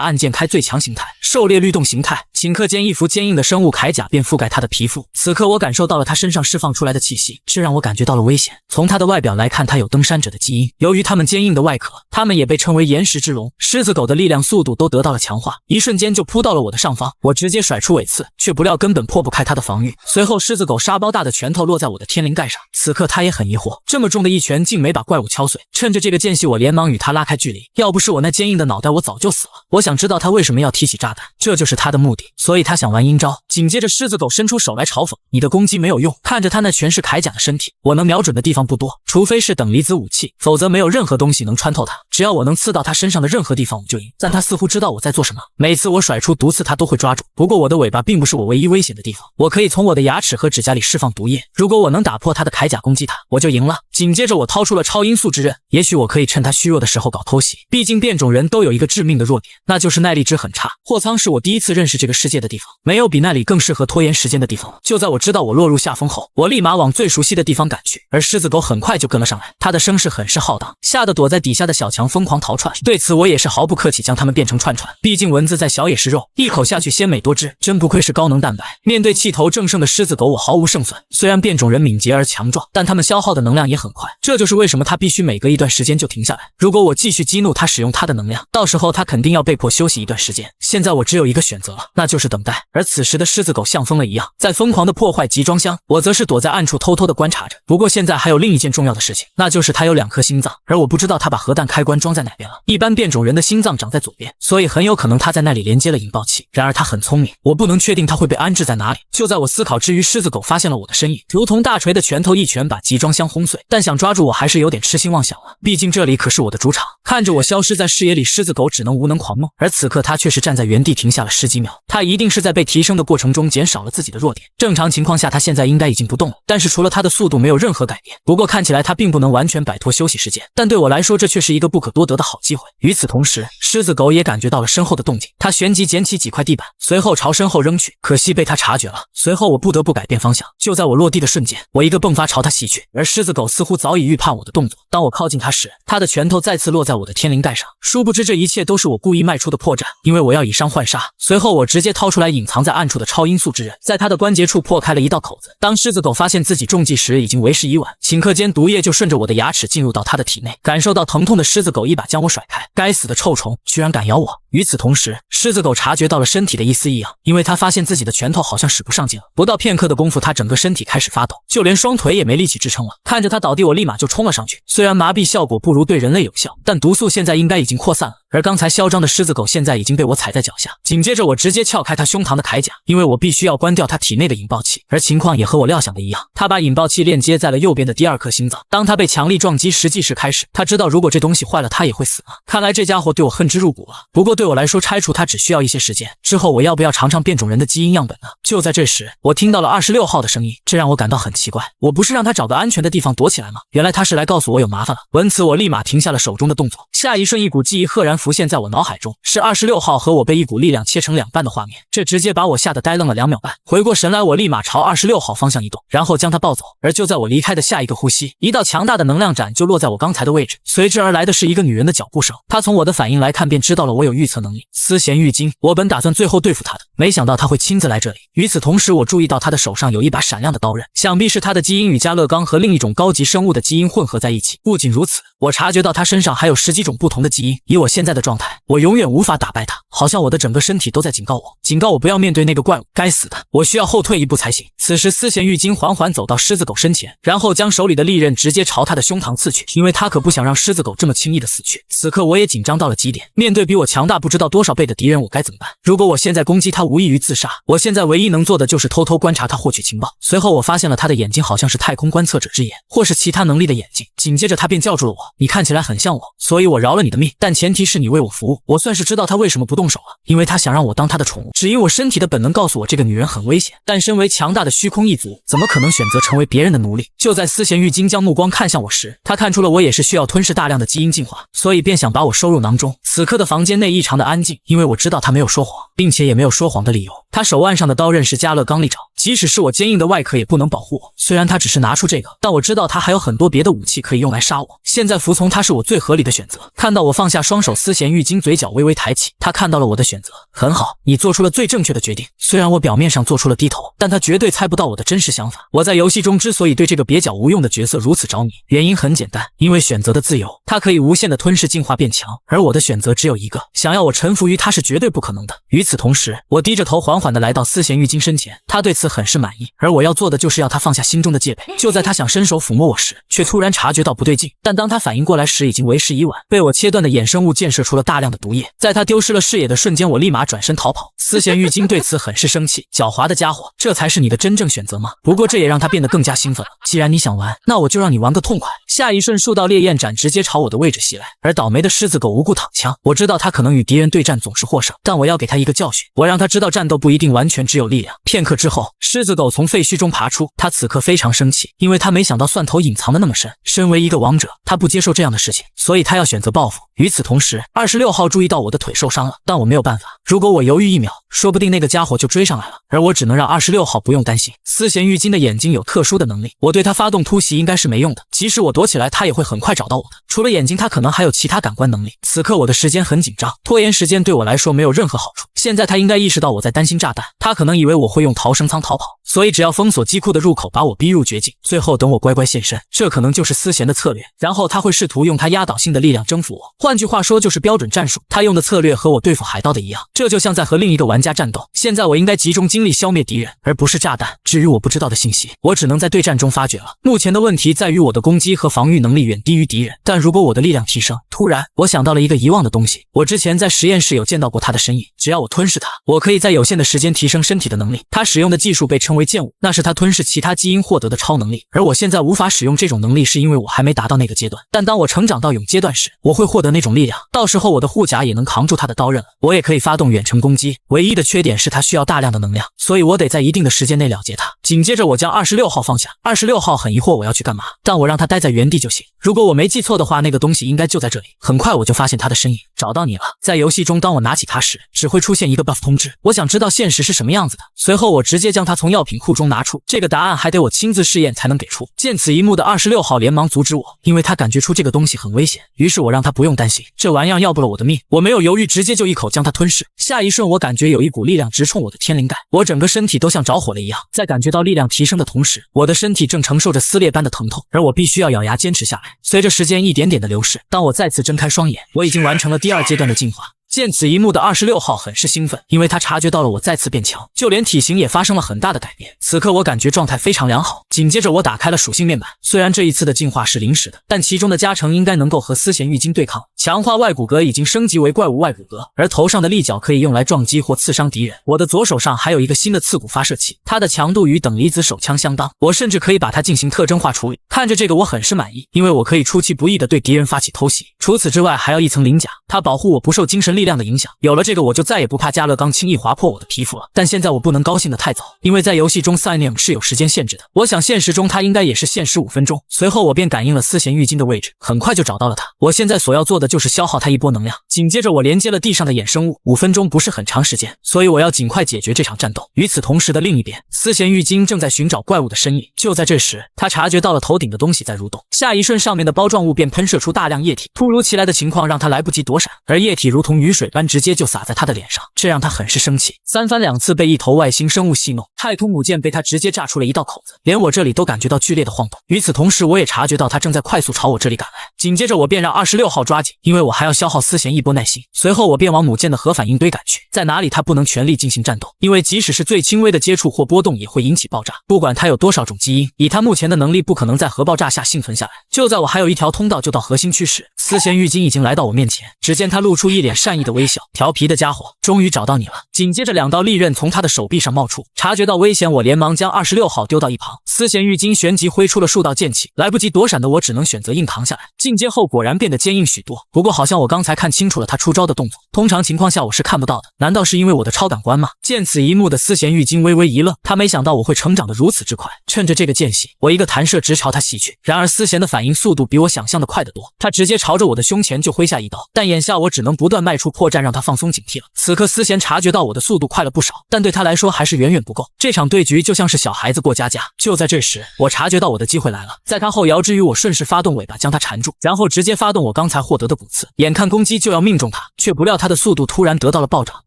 按键开最强形态，狩猎律动形态。顷刻间，一副坚硬的生物铠甲便覆盖他的皮肤。此刻我感受到了他身上释放出来的气息，这让我感觉到了危险。从他的外表来看，他有登山者的基因。由于他们坚硬的外壳，他们也被称为岩石之龙。狮子狗的力量、速度都得到了强化，一瞬间就扑到了我的上方。我直接甩出尾刺，却不料根本破不开他的防御。随后，狮子狗沙包大的拳头落在我的天灵盖上。此刻他也很疑惑，这么重的一拳竟没把怪物敲碎。趁着这个间隙，我连忙与他拉开距离。要不是我那坚硬的脑袋，我早就死了。我想知道他为什么要提起炸弹，这就是他的目的，所以他想玩阴招。紧接着，狮子狗伸出手来嘲讽：“你的攻击没有用。”看着他那全是铠甲的身体，我能瞄准的地方不多，除非是等离子武器，否则没有任何东西能穿透他。只要我能刺到他身上的任何地方，我就赢。但他似乎知道我在做什么，每次我甩出毒刺，他都会抓住。不过我的尾巴并不是我唯一危险的地方，我可以从我的牙齿和指甲里释放毒液。如果我能打破他的铠甲攻击他，我就赢了。紧接着我掏出了超音速之刃，也许我可以趁他虚弱的时候搞偷袭。毕竟变种人都有一个致命的弱点，那就是耐力值很差。货舱是我第一次认识这个世界的地方，没有比那里更适合拖延时间的地方了。就在我知道我落入下风后，我立马往最熟悉的地方赶去，而狮子狗很快就跟了上来。他的声势很是浩荡，吓得躲在底下的小强疯狂逃窜。对此我也是毫不客气，将他们变成串串。毕竟蚊子再小也是肉，一口下去鲜美多汁，真不愧是高能蛋白。面对气头正盛的狮子狗，我毫无胜算。虽然变种人敏捷而强壮，但他们消耗的能量也很快，这就是为什么他必须每隔一段时间就停下来。如果我继续激怒他使用他的能量，到时候他肯定要被迫休息一段时间。现在我只有一个选择了，那就是等待。而此时的狮子狗像疯了一样，在疯狂的破坏集装箱，我则是躲在暗处偷偷的观察着。不过现在还有另一件重要的事情，那就是他有2颗心脏，而我不知道他把核弹开关装在哪边了。一般变种人的心脏长在左边，所以很有可能他在那里连接了引爆器。然而他很聪明，我不能确定他会被安置在哪里。就在我思考之余，狮子狗发现了我的身影，如同大锤的拳头一拳把集装箱轰碎。但想抓住我还是有点痴心妄想了，毕竟这里可是我的主场。看着我消失在视野里，狮子狗只能无能狂怒。而此刻他却是站在原地停下了10几秒，他一定是在被提升的过程中减少了自己的弱点。正常情况下他现在应该已经不动了，但是除了他的速度没有任何改变。不过看起来他并不能完全摆脱休息时间，但对我来说这却是一个不可多得的好机会。与此同时，狮子狗也感觉到了身后的动静，他旋即捡起几块地板，随后朝身后扔去，可惜被他察觉了。随后我不得不改变方向，就在我落地的瞬间，我一个迸发朝他袭去，而狮子狗似乎早已预判我的动作。当我靠近他时，他的拳头再次落在我的天灵盖上。殊不知这一切都是我故意迈出的破绽，因为我要以伤换杀。随后我直接掏出来隐藏在暗处的超音速之刃，在他的关节处破开了一道口子。当狮子狗发现自己中计时，已经为时已晚，顷刻间毒液就顺着我的牙齿进入到他的体内。感受到疼痛的狮子狗一把将我甩开，该死的臭虫居然敢咬我！与此同时，狮子狗察觉到了身体的一丝异样，因为他发现自己的拳头好像使不上劲了。不到片刻的功夫，他整个身体开始发抖，就连双腿也没力气支撑了。看着他倒地，我立马就冲了上去。虽然麻痹效果不如对人类有效，但毒素现在应该已经扩散了。而刚才嚣张的狮子狗现在已经被我踩在脚下。紧接着我直接撬开他胸膛的铠甲，因为我必须要关掉他体内的引爆器。而情况也和我料想的一样，他把引爆器链接在了右边的第2颗心脏。当他被强力撞击时计时开始，他知道如果这东西坏了他也会死了。看来这家伙对我恨之入骨了。不过对我来说拆除它只需要一些时间。之后我要不要尝尝变种人的基因样本呢？就在这时，我听到了26号的声音，这让我感到很奇怪。我不是让他找个安全的地方躲起来吗？原来他是来告诉我有麻烦了。闻此，我立马停下了手中的动作。下一瞬，一股记忆赫然浮现在我脑海中，是26号和我被一股力量切成2半的画面。这直接把我吓得呆愣了2秒半。回过神来，我立马朝26号方向移动，然后将他抱走。而就在我离开的下一个呼吸，一道强大的能量斩就落在我刚才的位置，随之而来的是一个女人的脚步声。她从我的反应来看，便知道了我有预测能力。丝弦玉晶，我本打算最后对付她的，没想到她会亲自来这里。与此同时，我注意到她的手上有一把闪亮的刀刃，想必是她的基因与加勒冈和另一种高级生物的基因混合在一起。不仅如此，我察觉到她身上还有10几种不同的基因。以我现在的状态，我永远无法打败她，好像我的整个身体都在警告我不要面对那个怪物。该死的，我需要后退一步才行。此时，丝弦玉晶缓缓走到狮子狗身前，然后将手里的利刃直接朝他的胸膛刺去，因为他可不想让狮子狗这么轻易的死去。此刻我也紧张到了极点，面对比我强大不知道多少倍的敌人，我该怎么办？如果我现在攻击他，无异于自杀。我现在唯一能做的就是偷偷观察他，获取情报。随后我发现了他的眼睛好像是太空观测者之眼，或是其他能力的眼睛。紧接着他便叫住了我，你看起来很像我，所以我饶了你的命，但前提是你为我服务。我算是知道他为什么不动手了，因为他想让我当他的宠物。只因我身体的本能告诉我这个女人很危险，但身为强大的虚空一族，怎么可能选择成为别人的奴隶？就在丝弦玉晶将目光看向我时，他看出了我也是需要吞噬大量的基因进化，所以便想把我收入囊中。此刻的房间内异常的安静，因为我知道他没有说谎，并且也没有说谎的理由。他手腕上的刀刃是加勒冈利爪，即使是我坚硬的外壳也不能保护我。虽然他只是拿出这个，但我知道他还有很多别的武器可以用来杀我。现在服从他是我最合理的选择。看到我放下双手，丝弦玉晶嘴角微微抬起，他看到了我的选择。很好，你做出了最正确的决定。虽然我表面上做出了低头，但他绝对猜不到我的真实想法。我在游戏中之所以对这个蹩脚无用的角色如此着迷，原因很简单，因为选择的自由。他可以无限的吞噬进化变强，而我的选择只有一个，想要我臣服于他是绝对不可能的。与此同时，我低着头缓缓地来到丝弦玉晶身前，他对此很是满意，而我要做的就是要他放下心中的戒备。就在他想伸手抚摸我时，却突然察觉到不对劲，但当他反应过来时，已经为时已晚。被我切断的衍生物溅射出了大量的毒液，在他丢失了视野的瞬间，我立马转身逃跑。丝弦玉晶对此很是生气，狡猾的家伙，这才是你的真正选择吗？不过这也让他变得更加兴奋了。既然你想玩，那我就让你玩个痛快。下一瞬，数道烈焰斩直接朝我的位置袭来，而倒霉的狮子狗无故躺枪。我知道他可能与敌人对战总是获胜，但我要给他一个教训，我让他知道战斗不一定完全只有力量。片刻之后，狮子狗从废墟中爬出，他此刻非常生气，因为他没想到蒜头隐藏的那么深。身为一个王者，他不接受这样的事情，所以他要选择报复。与此同时，26号注意到我的腿受伤了，但我没有办法，如果我犹豫1秒，说不定那个家伙就追上来了，而我只能让26号不用担心。丝弦玉晶的眼睛有特殊的能力，我对他发动突袭应该是没用的，即使我躲起来，他也会很快找到我的。除了眼睛，他可能还有其他感官能力。此刻我的时间很紧张，拖延时间对我来说没有任何好处。现在他应该意识到我在担心炸弹，他可能以为我会用逃生舱逃跑，所以只要封锁机库的入口，把我逼入绝境，最后等我乖乖现身，这可能就是丝弦的策略。然后他会试图用他压倒性的力量征服我，换句话说就是标准战术。他用的策略和我对付海盗的一样，这就像在和另一个玩家战斗。现在我应该集中精力消灭敌人，而不是炸弹。至于我不知道的信息，我只能在对战中发掘了。目前的问题在于我的攻击和防御能力远低于敌人，但如果我的力量提升，突然我想到了一个遗忘的东西，我之前在实验室有见到过他的身影。只要我吞噬他，我可以在有限的时间提升身体的能力。他使用的技术被称为剑舞，那是他吞噬其他基因获得的超能力，而我现在无法使用这种能力，是因为我还没达到那个阶段。但当我成长到勇阶段时，我会获得那种力量，到时候我的护甲也能扛住他的刀刃了，我也可以发动远程攻击。唯一的缺点是他需要大量的能量，所以我得在一定的时间内了结他。紧接着我将26号放下，26号很疑惑我要去干嘛，但我让他待在原地就行。如果我没记错的话，那个东西应该就在这里。很快我就发现他的身影，找到你了。在游戏中，当我拿起它时，只会出现一个 buff 通知。我想知道现实是什么样子的。随后我直接将它从药品库中拿出，这个答案还得我亲自试验才能给出。见此一幕的26号连忙阻止我，因为他感觉出这个东西很危险。于是我让他不用担心，这玩意儿要不了我的命。我没有犹豫，直接就一口将它吞噬。下一瞬，我感觉有一股力量直冲我的天灵盖，我整个身体都像着火了一样。在感觉到力量提升的同时，我的身体正承受着撕裂般的疼痛，而我必须要咬牙坚持下来。随着时间一点点的流逝，当我再次睁开双眼，我已经完成了第2阶段的进化。见此一幕的26号很是兴奋，因为他察觉到了我再次变强，就连体型也发生了很大的改变。此刻我感觉状态非常良好。紧接着我打开了属性面板，虽然这一次的进化是临时的，但其中的加成应该能够和丝弦玉晶对抗。强化外骨骼已经升级为怪物外骨骼，而头上的利角可以用来撞击或刺伤敌人。我的左手上还有一个新的刺骨发射器，它的强度与等离子手枪相当，我甚至可以把它进行特征化处理。看着这个我很是满意，因为我可以出其不意地对敌人发起偷袭。除此之外还要一层鳞甲，它保护我不受精神力力量的影响，有了这个我就再也不怕加勒刚轻易划破我的皮肤了。但现在我不能高兴得太早，因为在游戏中 Signum 是有时间限制的，我想现实中它应该也是限时5分钟。随后我便感应了丝弦玉晶的位置，很快就找到了它。我现在所要做的就是消耗它一波能量。紧接着我连接了地上的衍生物，5分钟不是很长时间，所以我要尽快解决这场战斗。与此同时的另一边，丝弦玉晶正在寻找怪物的身影。就在这时，他察觉到了头顶的东西在蠕动，下一瞬上面的包状物便喷射出大量液体。突如其来的情况让他来不及躲闪，而液体如同雨水般直接就洒在他的脸上，这让他很是生气。三番两次被一头外星生物戏弄，太空母舰被他直接炸出了一道口子，连我这里都感觉到剧烈的晃动。与此同时，我也察觉到他正在快速朝我这里赶来。紧接着我便让26号抓紧，因为我还要消耗丝弦一波耐心。随后我便往母舰的核反应堆赶去，在哪里他不能全力进行战斗，因为即使是最轻微的接触或波动也会引起爆炸，不管他有多少种基因，以他目前的能力不可能在核爆炸下幸存下来。就在我还有一条通道就到核心区时，丝弦玉晶已经来到我面前，只见他露出一脸善意的微笑，调皮的家伙，终于找到你了。紧接着2道利刃从他的手臂上冒出，察觉到危险，我连忙将26号丢到一旁。丝弦玉晶旋即挥出了数道剑气，来不及躲闪的我只能选择硬扛下来。进阶后果然变得坚硬许多，不过好像我刚才看清楚了他出招的动作，通常情况下我是看不到的，难道是因为我的超感官吗？见此一幕的丝弦玉晶微微一愣，他没想到我会成长得如此之快。趁着这个间隙，我一个弹射直朝他袭去，然而丝弦的反应速度比我想象的快得多，他直接朝着我的胸前就挥下一刀，但眼下我只能不断迈出破绽让他放松警惕了。此刻丝弦察觉到我的速度快了不少，但对他来说还是远远不够，这场对局就像是小孩子过家家。就在这时，我察觉到我的机会来了，在他后摇之余，我顺势发动尾巴将他缠住，然后直接发动我刚才获得的补刺，眼看攻击就要命中他，却不料他的速度突然得到了暴涨，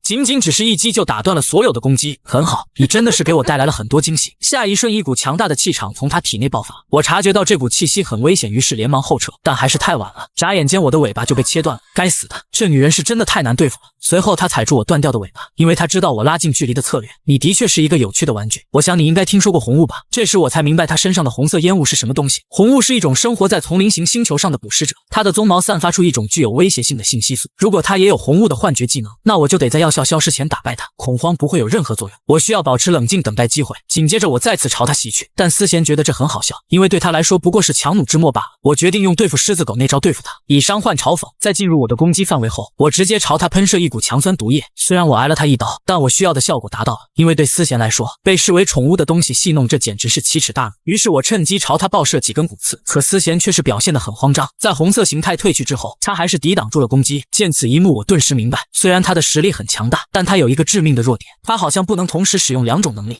仅仅只是一击就打断了所有的攻击。很好，你真的是给我带来了很多惊喜。下一瞬，一股强大的气场从他体内爆发，我察觉到这股气息很危险，于是连忙后撤，但还是太晚了，眨眼间我的尾巴就被切断了。该死的，这女人是真的太难对付了。随后他踩住我断掉的尾巴，因为他知道我拉近距离的策略。你的确是一个有趣的玩具，我想你应该听说过红雾吧？这时我才明白他身上的红色烟雾是什么东西。红雾是一种生活在丛林型星球上的捕食者，它的鬃毛散发出一种具有威胁性的信息素。如果他也有红雾的幻觉技能，那我就得在药效消失前打败他。恐慌不会有任何作用，我需要保持冷静，等待机会。紧接着我再次朝他袭去，但丝弦觉得这很好笑，因为对他来说不过是强弩之末罢了。我决定用对付狮子狗那招对付他，以伤换嘲讽。在进入我的攻击范围后，我直接朝他喷射一股强酸毒液。虽然我挨了他一刀，但我需要的效果达到了，因为对丝弦来说，被视为宠物的东西戏弄，这简直是奇耻大辱。于是我趁机朝他爆射几根骨刺，可丝弦却是表现得很慌张。在红色形态褪去之后，他还是抵挡住了攻击。见此一幕，我顿时明白，虽然他的实力很强大，但他有一个致命的弱点，他好像不能同时使用2种能力。